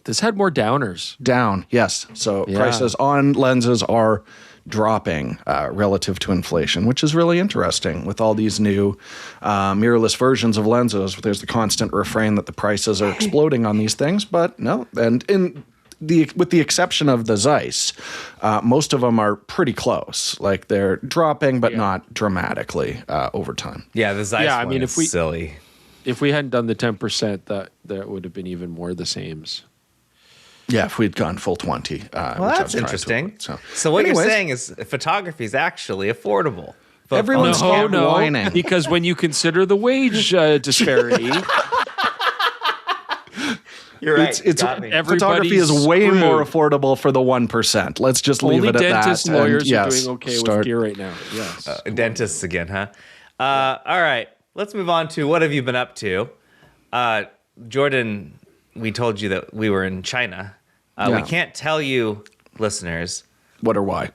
This had more downers. down, yes. So Yeah. prices on lenses are dropping relative to inflation, which is really interesting with all these new mirrorless versions of lenses. There's the constant refrain that the prices are exploding on these things, but no. And with the exception of the Zeiss, most of them are pretty close. Like they're dropping, but not dramatically over time. Yeah, the Zeiss Yeah, I one mean, is silly. If we hadn't done the 10%, that would have been even more the sames. Yeah, if we'd gone full 20. Well, that's interesting. So what anyways, you're saying is photography is actually affordable. Everyone's whining. Because when you consider the wage disparity, you're right. It's photography is way screwed. more affordable for the 1%. Let's just leave Only it at that. dentists and lawyers are yes, doing okay with gear right now. Yes. Dentists again, huh? All right. Let's move on to what have you been up to? Jordan, we told you that we were in China. We can't tell you, listeners, what or why.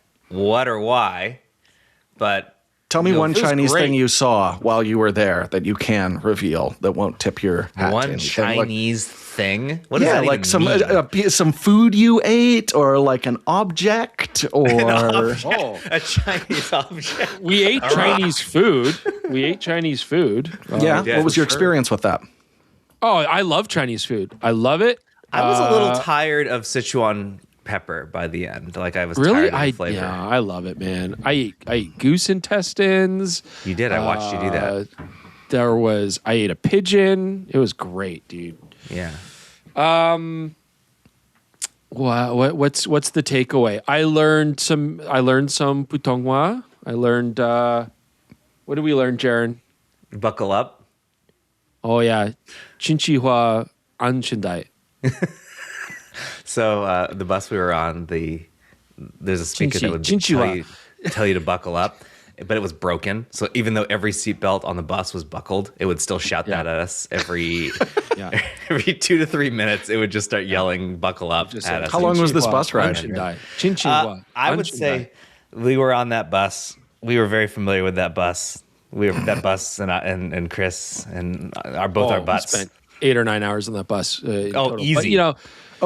But tell me one Chinese great. thing you saw while you were there that you can reveal that won't tip your hat. One Chinese thing? What does yeah, that like even mean? some food you ate, or like an object, or A Chinese object. We ate Chinese food. yeah. Yeah, What was for your experience with that? Oh, I love Chinese food. I love it. I was a little tired of Sichuan pepper by the end. Like I was Really? tired of the flavor. Yeah, I love it, man. I ate goose intestines. You did. I watched you do that. I ate a pigeon. It was great, dude. Yeah. What's the takeaway? I learned some Putonghua. I learned what did we learn, Jaron? Buckle up. Oh yeah, Chinchihua Anshindai. So the bus we were on, there's a speaker that would tell you to buckle up, but it was broken. So even though every seatbelt on the bus was buckled, it would still shout that at us every 2 to 3 minutes. It would just start yelling "buckle up" at us. How long was this bus ride? I would say we were on that bus. We were very familiar with that bus. We were that bus and Chris and our butts. Spent 8 or 9 hours on that bus. Total. Easy. But,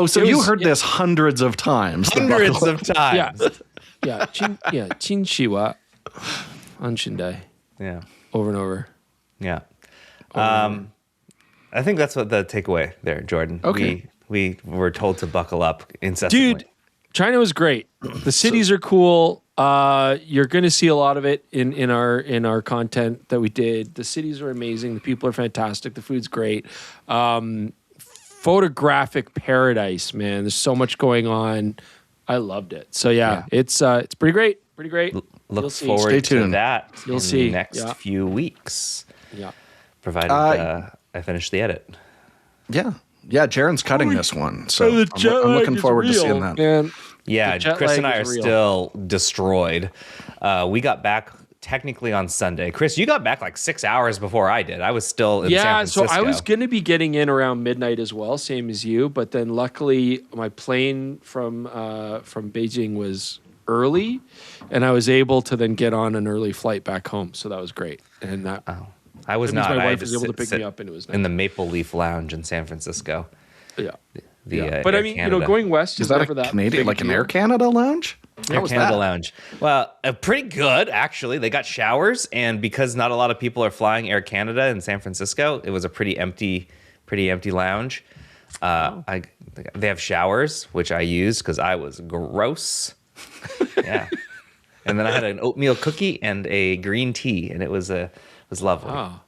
so you heard this hundreds of times. Hundreds of times. Yeah. Chinchihua Anshindai. Yeah. Over and over. Yeah. I think that's what the takeaway there, Jordan. Okay. We were told to buckle up incessantly. Dude, China was great. The cities are cool. You're going to see a lot of it in our content that we did. The cities are amazing. The people are fantastic. The food's great. Photographic paradise, man. There's so much going on. I loved it. So yeah. It's pretty great. Pretty great. Look forward Stay to tuned. that You'll in see. the next few weeks. Yeah. Provided I finish the edit. Yeah. Jaron's cutting this one, so I'm looking forward to seeing that. Man. Yeah, Chris and I are still destroyed. We got back technically on Sunday. Chris, you got back like 6 hours before I did. I was still in San Francisco. So I was going to be getting in around midnight as well, same as you. But then luckily my plane from Beijing was early, and I was able to then get on an early flight back home. So that was great. And that I was not. My I wife was able to pick me up, and it was nice. in the Maple Leaf Lounge in San Francisco. Yeah. But I mean, Canada. going west Is that a Canadian, like an Air Canada lounge? Air Canada Lounge. Well, pretty good actually. They got showers, and because not a lot of people are flying Air Canada in San Francisco, it was a pretty empty lounge. They have showers, which I used because I was gross. Yeah, and then I had an oatmeal cookie and a green tea, and it was lovely. Oh.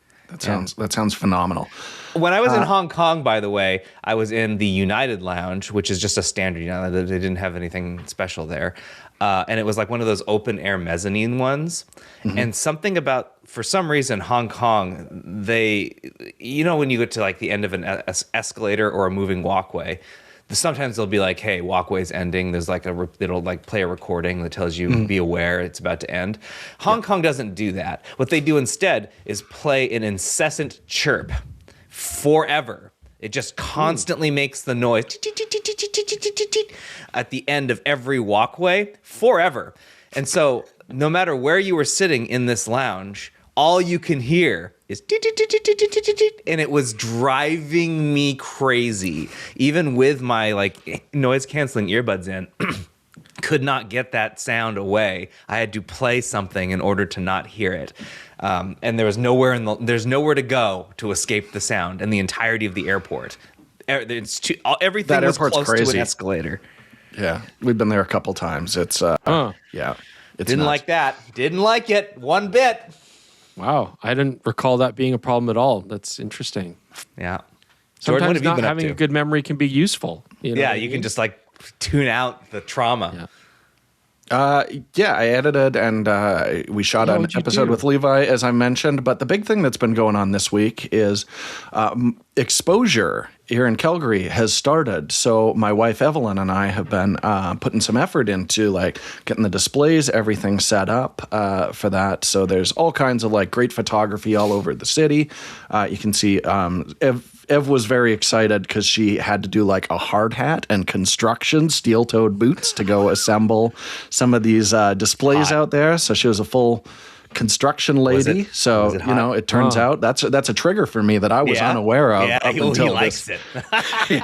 That sounds phenomenal. When I was in Hong Kong, by the way, I was in the United Lounge, which is just a standard. They didn't have anything special there, and it was like one of those open air mezzanine ones. Mm-hmm. And something about, for some reason, Hong Kong, when you get to like the end of an escalator or a moving walkway, sometimes they'll be like, "Hey, walkway's ending." There's like it'll like play a recording that tells you be aware it's about to end. Hong Kong doesn't do that. What they do instead is play an incessant chirp forever. It just constantly makes the noise at the end of every walkway forever. And so no matter where you were sitting in this lounge, all you can hear is and it was driving me crazy. Even with my like noise canceling earbuds in, could not get that sound away. I had to play something in order to not hear it. And there was there's nowhere to go to escape the sound and the entirety of the airport. Everything was close to an escalator. Yeah, we've been there a couple times. It's yeah. Didn't like that. Didn't like it one bit. Wow, I didn't recall that being a problem at all. That's interesting. Yeah. Jordan, what sometimes have you not been up having to? a good memory can be useful. You know Yeah, what I you mean? can just like tune out the trauma. Yeah. Yeah, I edited and we shot Yeah, an what'd you episode do? with Levi, as I mentioned. But the big thing that's been going on this week is exposure here in Calgary has started. So my wife Evelyn and I have been putting some effort into like getting the displays, everything set up for that. So there's all kinds of like great photography all over the city. You can see Ev was very excited because she had to do like a hard hat and construction steel-toed boots to go assemble some of these displays out there. So she was a full construction lady. So it you know, hot? it turns out that's a trigger for me that I was unaware of. Yeah, up he until likes this. it.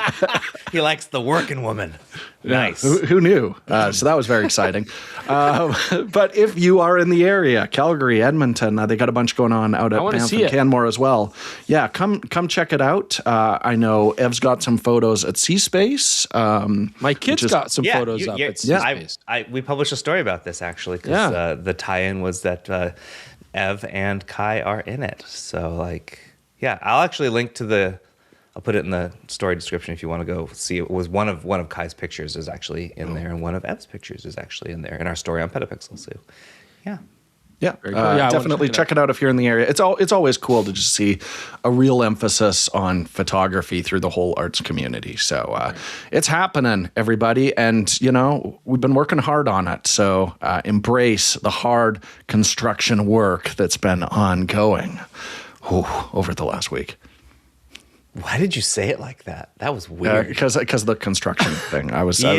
He likes the working woman. Nice. Who knew? So that was very exciting. But if you are in the area, Calgary, Edmonton, they got a bunch going on out at wanna Banff see and it. Canmore as well. Yeah, come check it out. I know Ev's got some photos at C-Space. My kids got some photos up at C-Space. We published a story about this actually because the tie-in was that Ev and Kai are in it. So like, yeah, I'll actually link to I'll put it in the story description if you want to go see. It was one of Kai's pictures is actually in there, and one of Ev's pictures is actually in there in our story on PetaPixel. So, yeah. Yeah, Very cool. Yeah, I wanna definitely check it out if you're in the area. It's always cool to just see a real emphasis on photography through the whole arts community. So it's happening, everybody, and you know we've been working hard on it. So embrace the hard construction work that's been ongoing over the last week. Why did you say it like that? That was weird. Because the construction thing. I was I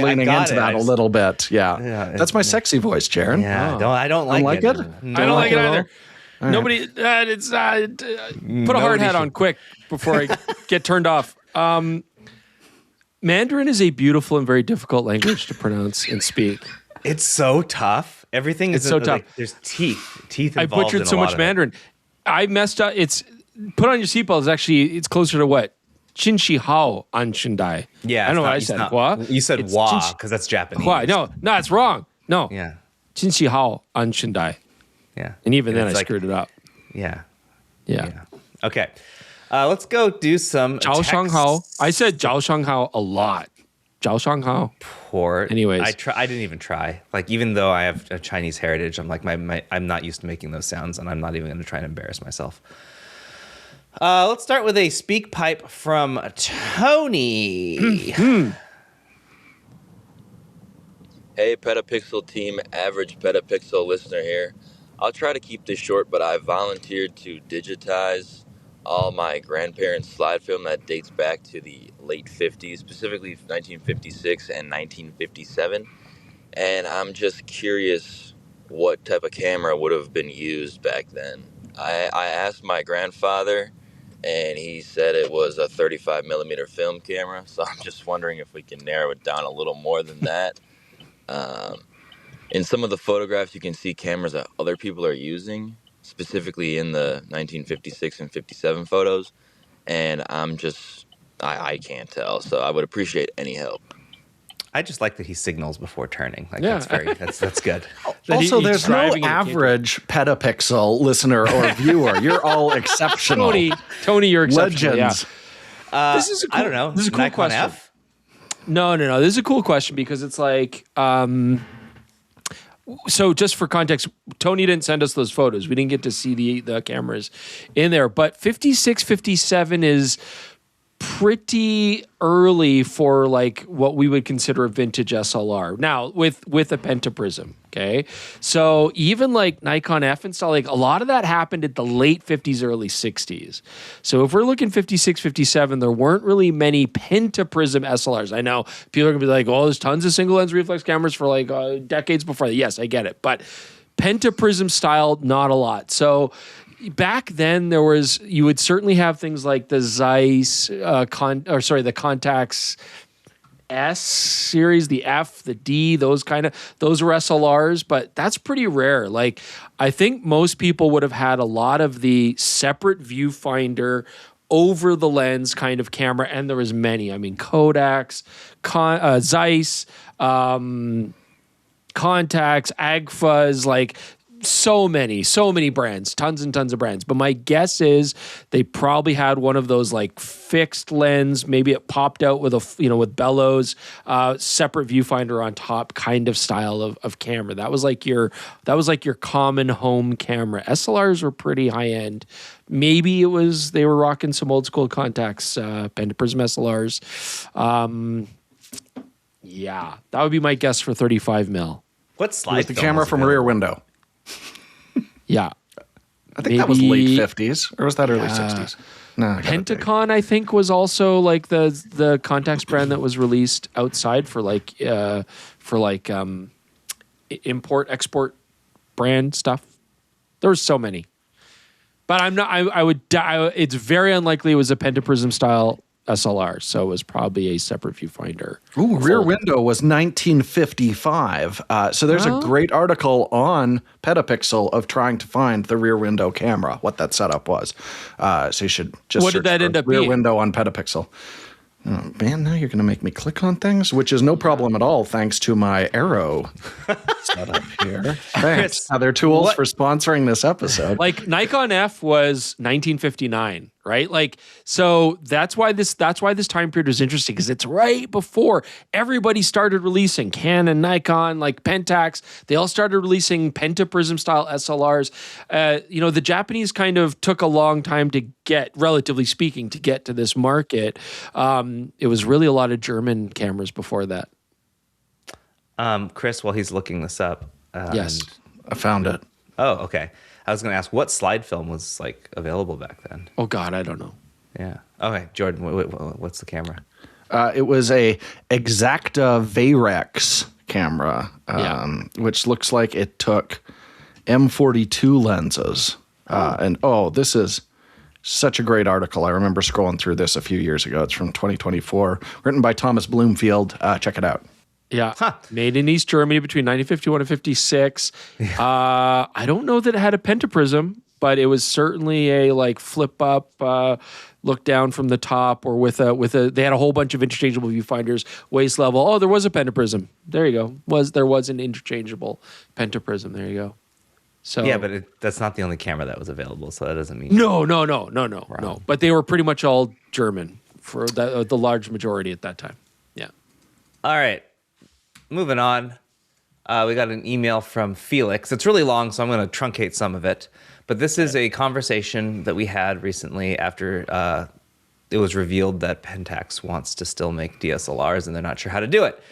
leaning got into it. that a little bit. Yeah, that's my sexy voice, Jaron. Yeah, I don't like it. No. I don't like it at all? either. Nobody, it's put a hard hat on quick before I get turned off. Mandarin is a beautiful and very difficult language to pronounce and speak. It's so tough. Everything is so tough. Like, there's teeth I involved. butchered in so a lot much of it. Mandarin. I messed up. It's put on your seatbelt is actually it's closer to what? Chinshi hao an shindai. Yeah, I don't know what I it's said. not- Hua? You said It's wa Chinshi- because that's Japanese. Hua. No, it's wrong. No. Yeah. Chinshi hao an shindai. Yeah. And even then I it's like- screwed it up. Yeah. Yeah. Okay. Let's go do some Zhao Shang Hao. text I said Zhao Shang Hao a lot. Zhao Shang Hao. support. Anyways. I didn't even try. Like, even though I have a Chinese heritage, I'm like, I'm not used to making those sounds, and I'm not even going to try and embarrass myself. Let's start with a speak pipe from Tony. Hey, PetaPixel team, average PetaPixel listener here. I'll try to keep this short, but I volunteered to digitize all my grandparents' slide film that dates back to the late 50s, specifically 1956 and 1957. And I'm just curious what type of camera would have been used back then. I asked my grandfather, and he said it was a 35 millimeter film camera. So I'm just wondering if we can narrow it down a little more than that. In some of the photographs, you can see cameras that other people are using, specifically in the 1956 and 57 photos. And I can't tell. So I would appreciate any help. I just like that he signals before turning. Like, Yeah. that's good. Also, he's there's no driving and he can't average PetaPixel listener or viewer. You're all exceptional. Tony, you're exceptional. Legends. Yeah. This is a cool, I don't know. This is a cool Nikon question. F? No. This is a cool question because it's like, so just for context, Tony didn't send us those photos. We didn't get to see the cameras in there, but 56, 57 is pretty early for like what we would consider a vintage SLR. Now with a pentaprism, okay? So even like Nikon F and stuff, like a lot of that happened at the late 50s, early 60s. So if we're looking 56, 57, there weren't really many pentaprism SLRs. I know people are gonna be like, oh, there's tons of single lens reflex cameras for like decades before that. Yes, I get it. But pentaprism style, not a lot. So back then, you would certainly have things like the Zeiss, the Contax S series, the F, the D, those were SLRs, but that's pretty rare. Like, I think most people would have had a lot of the separate viewfinder over the lens kind of camera, and there was many. I mean, Kodaks, Zeiss, Contax, Agfas, like so many brands, tons and tons of brands. But my guess is they probably had one of those like fixed lens. Maybe it popped out with with bellows, separate viewfinder on top, kind of style of camera. That was like your common home camera. SLRs were pretty high end. Maybe they were rocking some old school contacts, Pentaprism SLRs. Yeah, that would be my guess for 35 mil. What slide? With the camera from rear window. Yeah. I think that was late 50s, or was that early 60s? No, Pentacon, I think, was also like the contacts brand that was released outside for import export brand stuff. There were so many, but it's very unlikely it was a Pentaprism style SLR, so it was probably a separate viewfinder. Ooh, Rear Window was 1955. So there's a great article on PetaPixel of trying to find the Rear Window camera, what that setup was. So you should just what did that end up Rear being? Window on PetaPixel. Oh, man, now you're going to make me click on things, which is no problem at all, thanks to my Aero setup here. Thanks, Tether Tools, for sponsoring this episode. Like Nikon F was 1959, right? Like, so that's why this time period was interesting, because it's right before everybody started releasing Canon, Nikon, like Pentax. They all started releasing Pentaprism style SLRs. The Japanese kind of took a long time to get, relatively speaking, to get to this market. It was really a lot of German cameras before that. Chris, while he's looking this up. Yes. I found it. Oh, okay. I was going to ask what slide film was like available back then. Oh God, I don't know. Yeah. Okay, Jordan, what's the camera? It was a Exacta Veyrex camera, which looks like it took M42 lenses. This is such a great article. I remember scrolling through this a few years ago. It's from 2024, written by Thomas Bloomfield. Check it out. Yeah. Huh. Made in East Germany between 1951 and 56. Yeah. I don't know that it had a pentaprism, but it was certainly a like flip up, look down from the top, or with a they had a whole bunch of interchangeable viewfinders, waist level. Oh, there was a pentaprism. There you go. There was an interchangeable pentaprism. There you go. So yeah, but that's not the only camera that was available, so that doesn't mean no. But they were pretty much all German for the large majority at that time. Yeah. All right, moving on. We got an email from Felix. It's really long, so I'm going to truncate some of it. But this is a conversation that we had recently after it was revealed that Pentax wants to still make DSLRs, and they're not sure how to do it.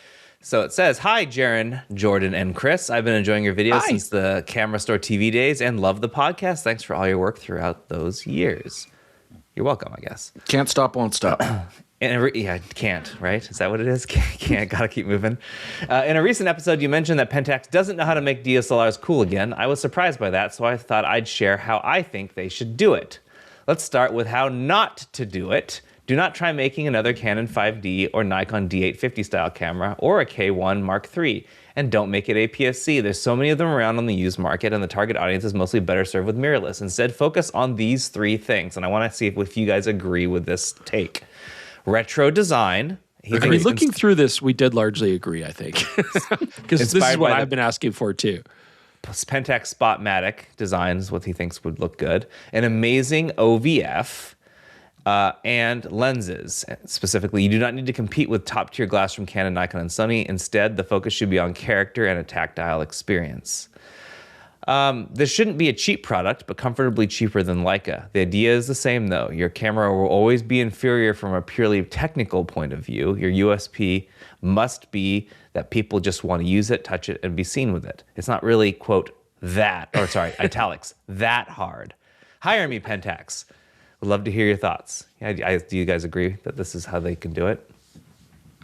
So it says, "Hi, Jaron, Jordan, and Chris. I've been enjoying your videos since the Camera Store TV days and love the podcast. Thanks for all your work throughout those years." You're welcome, I guess. Can't stop, won't stop. Can't, right? Is that what it is? Can't, gotta keep moving. In a recent episode, you mentioned that Pentax doesn't know how to make DSLRs cool again. I was surprised by that, so I thought I'd share how I think they should do it. Let's start with how not to do it. Do not try making another Canon 5D or Nikon D850 style camera or a K1 Mark III. And don't make it APS-C. There's so many of them around on the used market, and the target audience is mostly better served with mirrorless. Instead, focus on these three things. And I want to see if you guys agree with this take. Retro design. Looking through this, we did largely agree, I think. Because this is what I've been asking for, too. Pentax Spotmatic designs what he thinks would look good. An amazing OVF. And lenses. Specifically, you do not need to compete with top-tier glass from Canon, Nikon, and Sony. Instead, the focus should be on character and a tactile experience. This shouldn't be a cheap product, but comfortably cheaper than Leica. The idea is the same, though. Your camera will always be inferior from a purely technical point of view. Your USP must be that people just want to use it, touch it, and be seen with it. It's not really, quote, italics, that hard. Hire me, Pentax. Would love to hear your thoughts. Do you guys agree that this is how they can do it?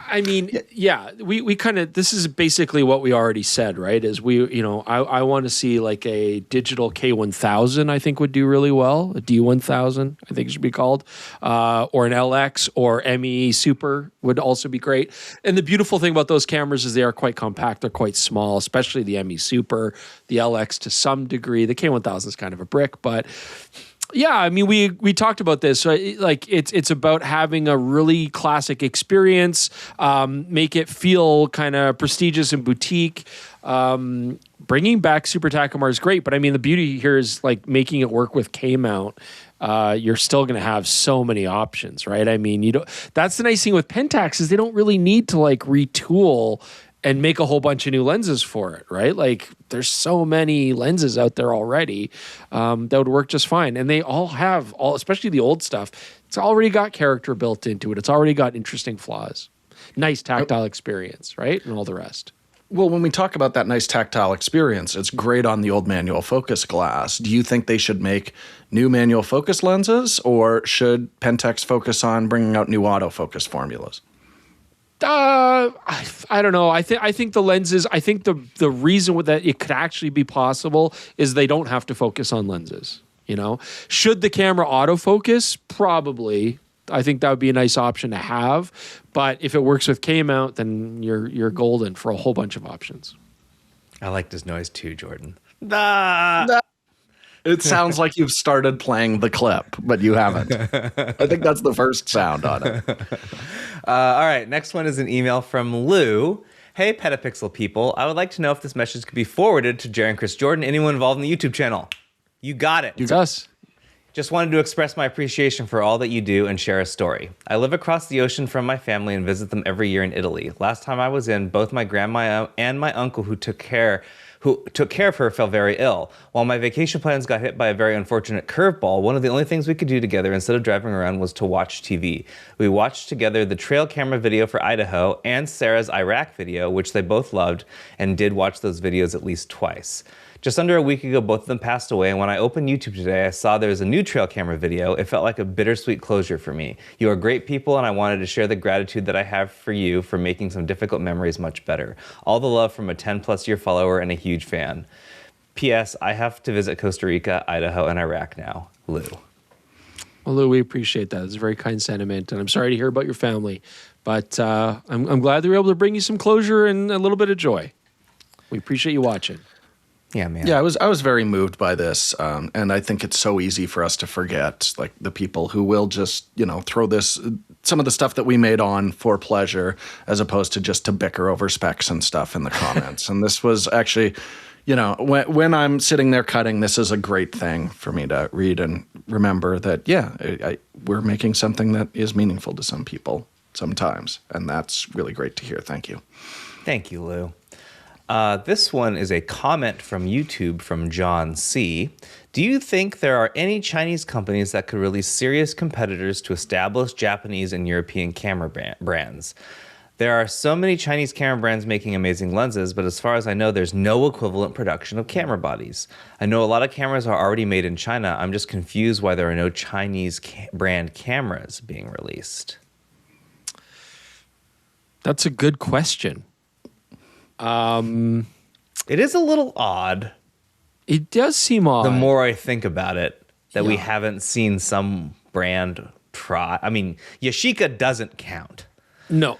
I mean, yeah, we kind of, this is basically what we already said, right? Is I want to see like a digital K1000, I think would do really well. A D1000, I think it should be called, or an LX or ME Super would also be great. And the beautiful thing about those cameras is they are quite compact. They're quite small, especially the ME Super, the LX to some degree. The K1000 is kind of a brick, but Yeah, I mean, we talked about this. So like, it's about having a really classic experience, make it feel kind of prestigious and boutique. Bringing back Super Takumar is great, but I mean, the beauty here is like making it work with K mount. You're still going to have so many options, right? I mean, that's the nice thing with Pentax is they don't really need to like retool and make a whole bunch of new lenses for it, right? Like there's so many lenses out there already that would work just fine. And they all have, especially the old stuff, it's already got character built into it. It's already got interesting flaws, nice tactile experience, right? And all the rest. Well, when we talk about that nice tactile experience, it's great on the old manual focus glass. Do you think they should make new manual focus lenses, or should Pentax focus on bringing out new autofocus formulas? I don't know. I think the lenses. I think the reason that it could actually be possible is they don't have to focus on lenses. You know, should the camera autofocus? Probably. I think that would be a nice option to have. But if it works with K mount, then you're golden for a whole bunch of options. I like this noise too, Jordan. It sounds like you've started playing the clip, but you haven't. I think that's the first sound on it. All right, next one is an email from Lou. Hey, PetaPixel people. I would like to know if this message could be forwarded to Jerry and Chris Jordan, anyone involved in the YouTube channel. You got it. It's us. Just wanted to express my appreciation for all that you do and share a story. I live across the ocean from my family and visit them every year in Italy. Last time I was in, both my grandma and my uncle who took care of her fell very ill. While my vacation plans got hit by a very unfortunate curveball, one of the only things we could do together instead of driving around was to watch TV. We watched together the trail camera video for Idaho and Sarah's Iraq video, which they both loved, and did watch those videos at least twice. Just under a week ago, both of them passed away, and when I opened YouTube today, I saw there was a new trail camera video. It felt like a bittersweet closure for me. You are great people, and I wanted to share the gratitude that I have for you for making some difficult memories much better. All the love from a 10-plus year follower and a huge fan. P.S. I have to visit Costa Rica, Idaho, and Iraq now. Lou. Well, Lou, we appreciate that. It's a very kind sentiment, and I'm sorry to hear about your family, but I'm glad they were able to bring you some closure and a little bit of joy. We appreciate you watching. Yeah, man. Yeah, I was very moved by this, and I think it's so easy for us to forget, like the people who will just, throw some of the stuff that we made on for pleasure, as opposed to just to bicker over specs and stuff in the comments. And this was actually, when I'm sitting there cutting, this is a great thing for me to read and remember that, we're making something that is meaningful to some people sometimes, and that's really great to hear. Thank you. Thank you, Lou. This one is a comment from YouTube from John C. Do you think there are any Chinese companies that could release serious competitors to established Japanese and European camera brands? There are so many Chinese camera brands making amazing lenses, but as far as I know, there's no equivalent production of camera bodies. I know a lot of cameras are already made in China. I'm just confused why there are no Chinese brand cameras being released. That's a good question. It is a little odd. It does seem odd. The more I think about it, that we haven't seen some brand try. I mean, Yashica doesn't count. No.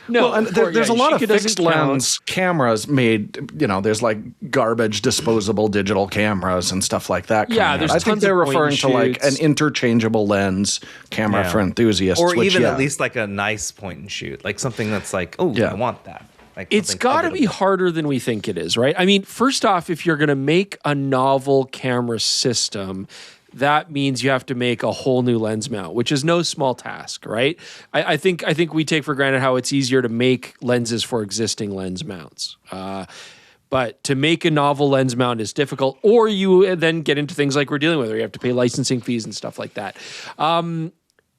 No, well, and there's a lot of fixed lens cameras made, there's like garbage disposable digital cameras and stuff like that. Yeah, there's I think they're referring to like an interchangeable lens camera for enthusiasts. Or even at least like a nice point and shoot, like something that's like, I want that. Like it's got to be harder than we think it is, right? I mean, first off, if you're going to make a novel camera system, that means you have to make a whole new lens mount, which is no small task, right? I think we take for granted how it's easier to make lenses for existing lens mounts. But to make a novel lens mount is difficult, or you then get into things like we're dealing with, where you have to pay licensing fees and stuff like that.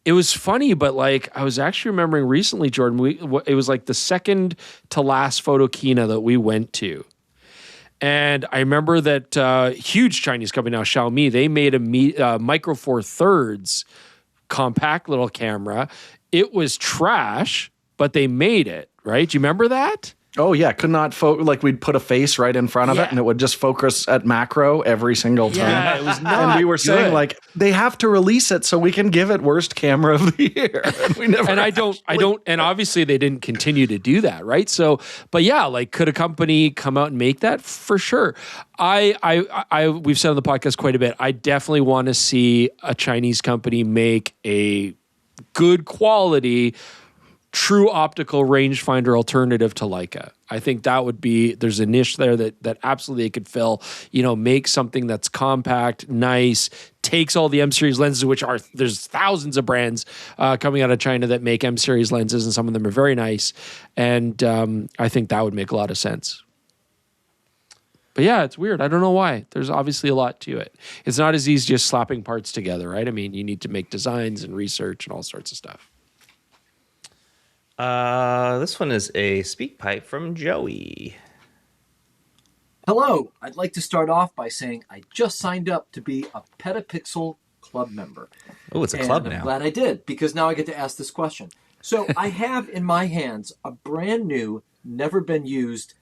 It was funny, but like I was actually remembering recently, Jordan, it was like the second to last Photokina that we went to. And I remember that huge Chinese company now, Xiaomi, they made a Micro Four Thirds compact little camera. It was trash, but they made it, right? Do you remember that? Oh yeah, could not like we'd put a face right in front of it and it would just focus at macro every single time. Yeah, it was not And we were saying good. like they have to release it so we can give it worst camera of the year. And we never And I don't, and obviously they didn't continue to do that, right? So, but yeah, like could a company come out and make that? For sure. We've said on the podcast quite a bit. I definitely want to see a Chinese company make a good quality true optical rangefinder alternative to Leica. I think that would be, there's a niche there that absolutely it could fill, make something that's compact, nice, takes all the M series lenses, which there's thousands of brands coming out of China that make M series lenses, and some of them are very nice. And I think that would make a lot of sense. But yeah, it's weird. I don't know why. There's obviously a lot to it. It's not as easy just slapping parts together, right? I mean, you need to make designs and research and all sorts of stuff. This one is a speak pipe from Joey. Hello. I'd like to start off by saying I just signed up to be a PetaPixel club member. Oh, it's a club I'm now. glad I did, because now I get to ask this question. So I have in my hands a brand new, never been used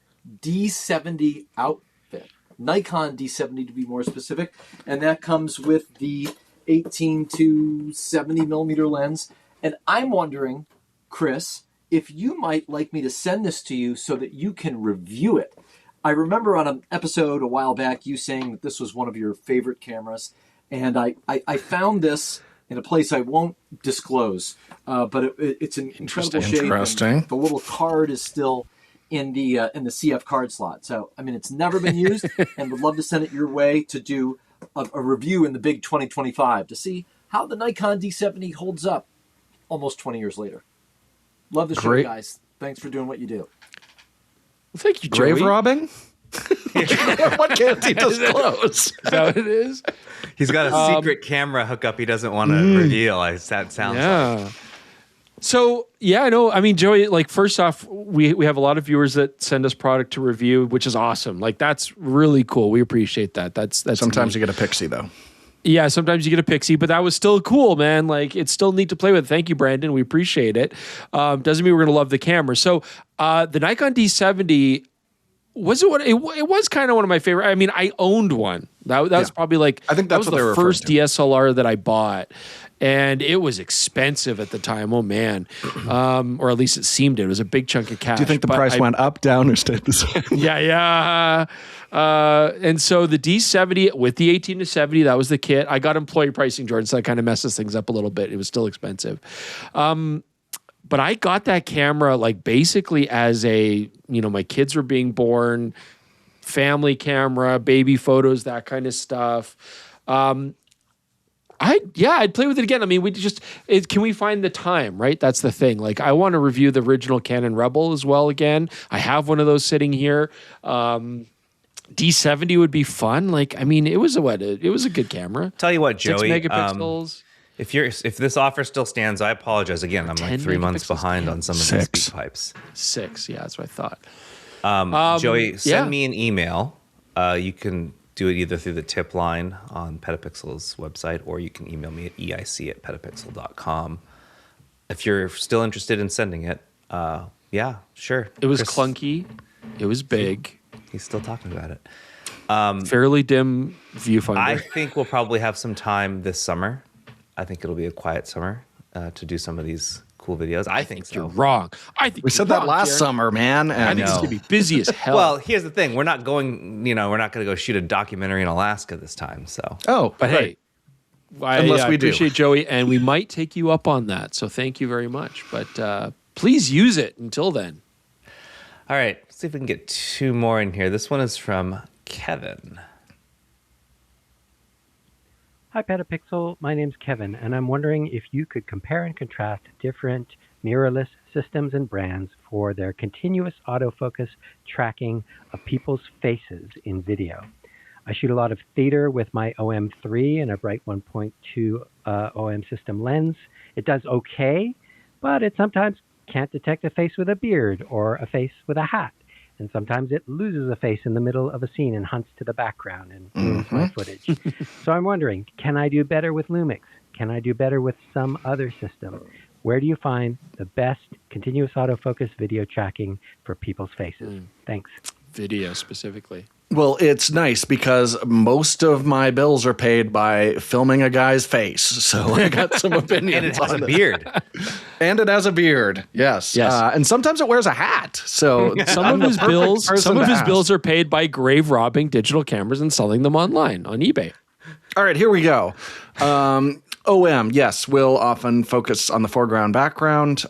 D70 outfit. Nikon D70 to be more specific. And that comes with the 18 to 70 millimeter lens. And I'm wondering, Chris, if you might like me to send this to you so that you can review it. I remember on an episode a while back you saying that this was one of your favorite cameras, and I found this in a place I won't disclose, but it's in incredible shape. Interesting. The little card is still in the CF card slot. So, I mean, it's never been used, and would love to send it your way to do a review in the big 2025 to see how the Nikon D70 holds up almost 20 years later. Love the show, Great. guys. Thanks for doing what you do. Well, thank you, Joey. grave robbing? What can't he disclose? Is that what it is? He's got a secret camera hookup he doesn't want to reveal. That sounds like. So, yeah, I know. I mean, Joey, like, first off, we have a lot of viewers that send us product to review, which is awesome. Like, that's really cool. We appreciate that. That's Sometimes neat. you get a pixie though. Yeah, sometimes you get a pixie, but that was still cool, man. Like, it's still neat to play with. Thank you, Brandon. We appreciate it. Doesn't mean we're going to love the camera. So the Nikon D70, it was kind of one of my favorite. I mean, I owned one. That was probably like, I think that's that what they was were the first referring DSLR that I bought. And it was expensive at the time. Oh, man. Or at least it seemed it. It was a big chunk of cash. Do you think the price went up, down, or stayed the same? Yeah. And so the D70 with the 18 to 70, that was the kit. I got employee pricing, Jordan, so that kind of messes things up a little bit. It was still expensive. But I got that camera like basically as my kids were being born, family camera, baby photos, that kind of stuff. I'd play with it again. I mean, can we find the time, right? That's the thing. Like, I want to review the original Canon Rebel as well again. I have one of those sitting here. D70 would be fun. Like, I mean, it was a good camera. Tell you what, Joey. 6 megapixels. If this offer still stands, I apologize again. I'm like 3 months behind on some of these speak pipes. 6, yeah, that's what I thought. Joey, send me an email. You can do it either through the tip line on PetaPixel's website, or you can email me at eic@petapixel.com. If you're still interested in sending it, yeah, sure. It was clunky. It was big. He's still talking about it. Fairly dim viewfinder. I think we'll probably have some time this summer. I think it'll be a quiet summer to do some of these cool videos. I think so. You're wrong. I think We said that last summer, man. I And think it's going to be busy as hell. Well, here's the thing. We're not going to go shoot a documentary in Alaska this time. So, but hey, Unless we do. appreciate Joey, and we might take you up on that. So thank you very much. But please use it until then. all right, let's see if we can get 2 more in here. This one is from Kevin. Hi, PetaPixel. My name's Kevin, and I'm wondering if you could compare and contrast different mirrorless systems and brands for their continuous autofocus tracking of people's faces in video. I shoot a lot of theater with my OM3 and a bright 1.2 OM system lens. It does okay, but it sometimes can't detect a face with a beard or a face with a hat. And sometimes it loses a face in the middle of a scene and hunts to the background and ruins my footage. So I'm wondering, can I do better with Lumix? Can I do better with some other system? where do you find the best continuous autofocus video tracking for people's faces? Thanks. Video specifically. Well, it's nice because most of my bills are paid by filming a guy's face. So I got some opinions. And it has on a this. beard. And it has a beard. Yes. Yes. And sometimes it wears a hat. So Some of his bills are paid by grave robbing digital cameras and selling them online on eBay. All right, here we go. OM, yes, will often focus on the foreground background.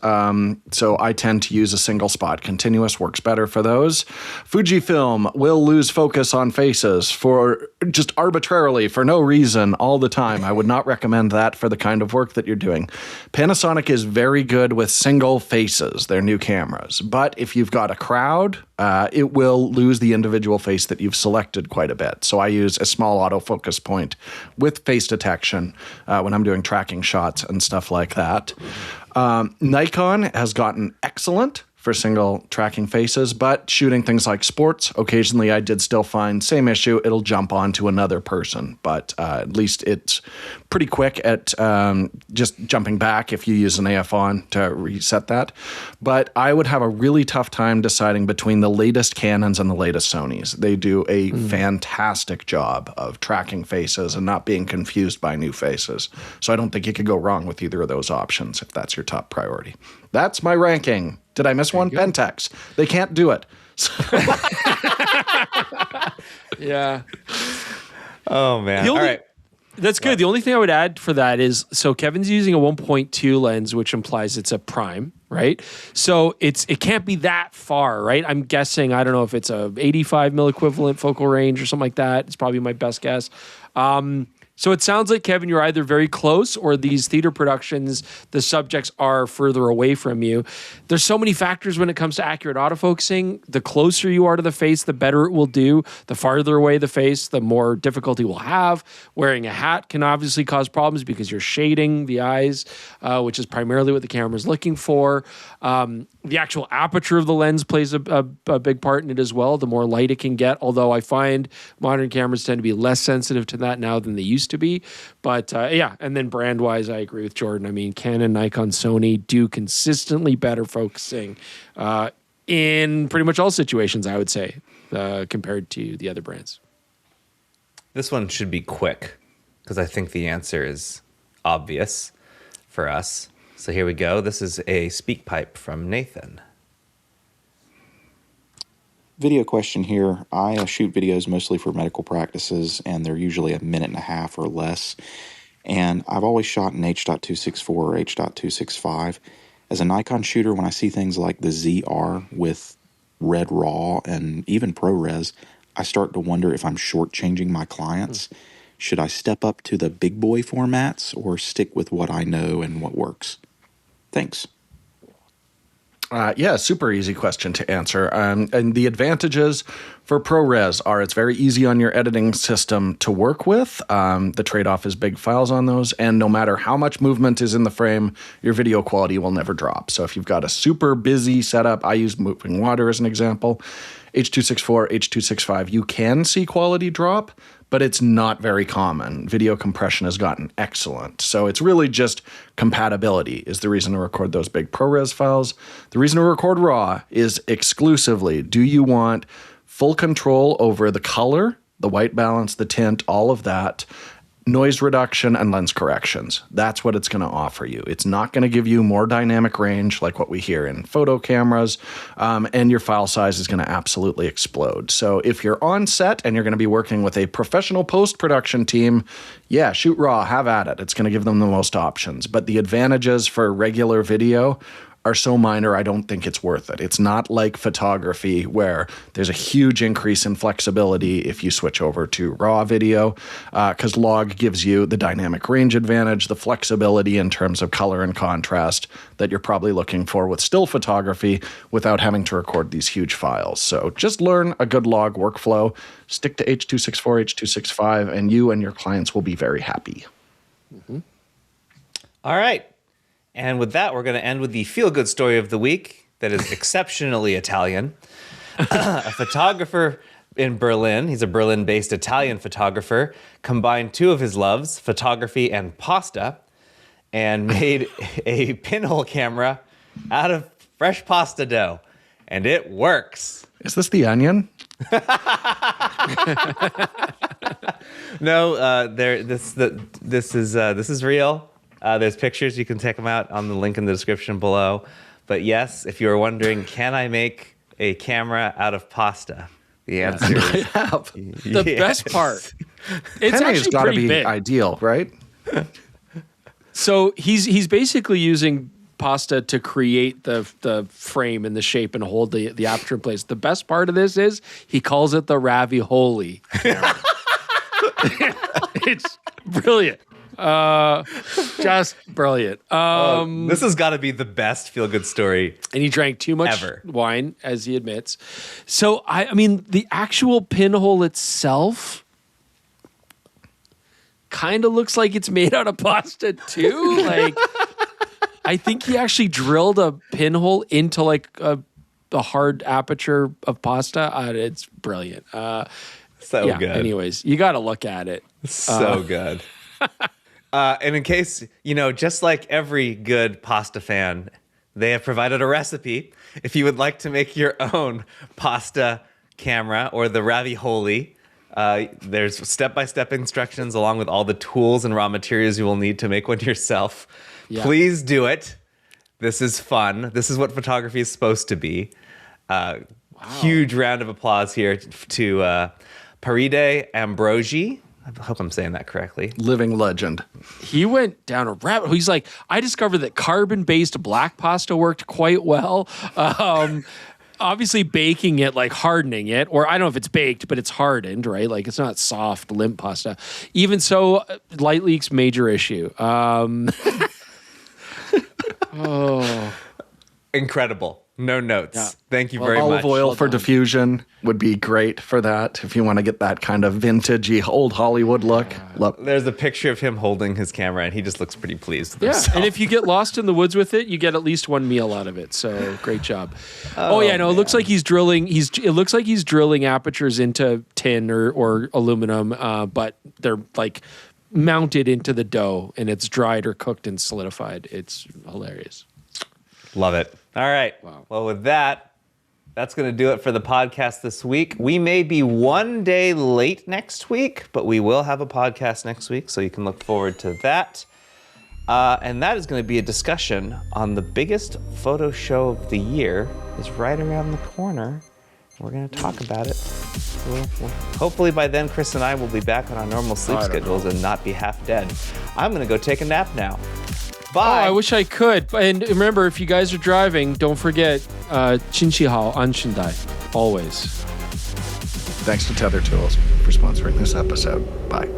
So I tend to use a single spot. Continuous works better for those. Fujifilm will lose focus on faces for just arbitrarily, for no reason, all the time. I would not recommend that for the kind of work that you're doing. Panasonic is very good with single faces, their new cameras. But if you've got a crowd, it will lose the individual face that you've selected quite a bit. So I use a small autofocus point with face detection when I'm doing tracking shots and stuff like that. Nikon has gotten excellent for single tracking faces, but shooting things like sports, occasionally I did still find same issue, it'll jump onto another person, but at least it's pretty quick at just jumping back if you use an AF on to reset that. But I would have a really tough time deciding between the latest Canons and the latest Sonys. They do a fantastic job of tracking faces and not being confused by new faces. So I don't think you could go wrong with either of those options if that's your top priority. That's my ranking. Did I miss one? Pentax. They can't do it. Yeah. Oh, man. All right. That's good. The only thing I would add for that is, so Kevin's using a 1.2 lens, which implies it's a prime, right? So it can't be that far, right? I'm guessing, I don't know if it's a 85 mil equivalent focal range or something like that. It's probably my best guess. So it sounds like, Kevin, you're either very close or these theater productions, the subjects are further away from you. There's so many factors when it comes to accurate autofocusing. The closer you are to the face, the better it will do. The farther away the face, the more difficulty we'll have. Wearing a hat can obviously cause problems because you're shading the eyes, which is primarily what the camera's looking for. The actual aperture of the lens plays a big part in it as well. The more light it can get, although I find modern cameras tend to be less sensitive to that now than they used to be. But yeah, and then brand-wise, I agree with Jordan. I mean, Canon, Nikon, Sony do consistently better focusing in pretty much all situations, I would say, compared to the other brands. This one should be quick because I think the answer is obvious for us. So here we go. This is a speak pipe from Nathan. Video question here. I shoot videos mostly for medical practices, and they're usually a minute and a half or less. And I've always shot in H.264 or H.265. As a Nikon shooter, when I see things like the ZR with Red RAW and even ProRes, I start to wonder if I'm shortchanging my clients. Should I step up to the big boy formats or stick with what I know and what works? Thanks. Yeah, super easy question to answer. And the advantages for ProRes are it's very easy on your editing system to work with. The trade-off is big files on those. And no matter how much movement is in the frame, your video quality will never drop. So if you've got a super busy setup, I use moving water as an example, H.264, H.265, you can see quality drop, but it's not very common. Video compression has gotten excellent. So it's really just compatibility is the reason to record those big ProRes files. The reason to record RAW is exclusively, do you want full control over the color, the white balance, the tint, all of that, noise reduction, and lens corrections. That's what it's going to offer you. It's not going to give you more dynamic range like what we hear in photo cameras, and your file size is going to absolutely explode. So if you're on set and you're going to be working with a professional post-production team, yeah, shoot RAW, have at it. It's going to give them the most options. But the advantages for regular video are so minor, I don't think it's worth it. It's not like photography where there's a huge increase in flexibility if you switch over to RAW video, because log gives you the dynamic range advantage, the flexibility in terms of color and contrast that you're probably looking for with still photography without having to record these huge files. So just learn a good log workflow, stick to H.264, H.265, and you and your clients will be very happy. Mm-hmm. All right. And with that, we're going to end with the feel-good story of the week that is exceptionally Italian. A photographer in Berlin, he's a Berlin-based Italian photographer, combined two of his loves, photography and pasta, and made a pinhole camera out of fresh pasta dough, and it works. Is this the Onion? No, this is real. There's pictures. You can check them out on the link in the description below. But yes, if you were wondering, can I make a camera out of pasta? The answer is I have. The best part. It's Penny's actually got to pretty be big. ideal, right? So he's basically using pasta to create the frame and the shape and hold the aperture in place. The best part of this is he calls it the ravioli. It's brilliant. Just brilliant. This has got to be the best feel-good story. And he drank too much ever. wine, as he admits. So, I mean, the actual pinhole itself kind of looks like it's made out of pasta, too. Like, I think he actually drilled a pinhole into, like, the hard aperture of pasta. It's brilliant. So yeah, good. anyways, you got to look at it. So good. And in case, just like every good pasta fan, they have provided a recipe. If you would like to make your own pasta camera or the ravioli, there's step-by-step instructions along with all the tools and raw materials you will need to make one yourself. Yeah. Please do it. This is fun. This is what photography is supposed to be. Huge round of applause here to Paride Ambrogi. I hope I'm saying that correctly. Living legend. He went down a rabbit hole. He's like, I discovered that carbon-based black pasta worked quite well. Obviously baking it, like hardening it, or I don't know if it's baked, but it's hardened, right? Like it's not soft, limp pasta. Even so, light leaks, major issue. Incredible. No notes. Yeah. Thank you very much. Olive oil Well for done. diffusion would be great for that. If you want to get that kind of vintagey old Hollywood look. There's a picture of him holding his camera, and he just looks pretty pleased with Yeah, himself. and if you get lost in the woods with it, you get at least one meal out of it. So great job. It looks like he's drilling. It looks like he's drilling apertures into tin or aluminum, but they're like mounted into the dough, and it's dried or cooked and solidified. It's hilarious. Love it. All right. Wow. Well, with that, that's going to do it for the podcast this week. We may be one day late next week, but we will have a podcast next week, so you can look forward to that. And that is going to be a discussion on the biggest photo show of the year is right around the corner. We're going to talk about it. Hopefully by then, Chris and I will be back on our normal sleep schedules and not be half dead. I'm going to go take a nap now. Bye. Oh, I wish I could. And remember, if you guys are driving, don't forget, 亲戚好,安全带, always. Thanks to Tether Tools for sponsoring this episode. Bye.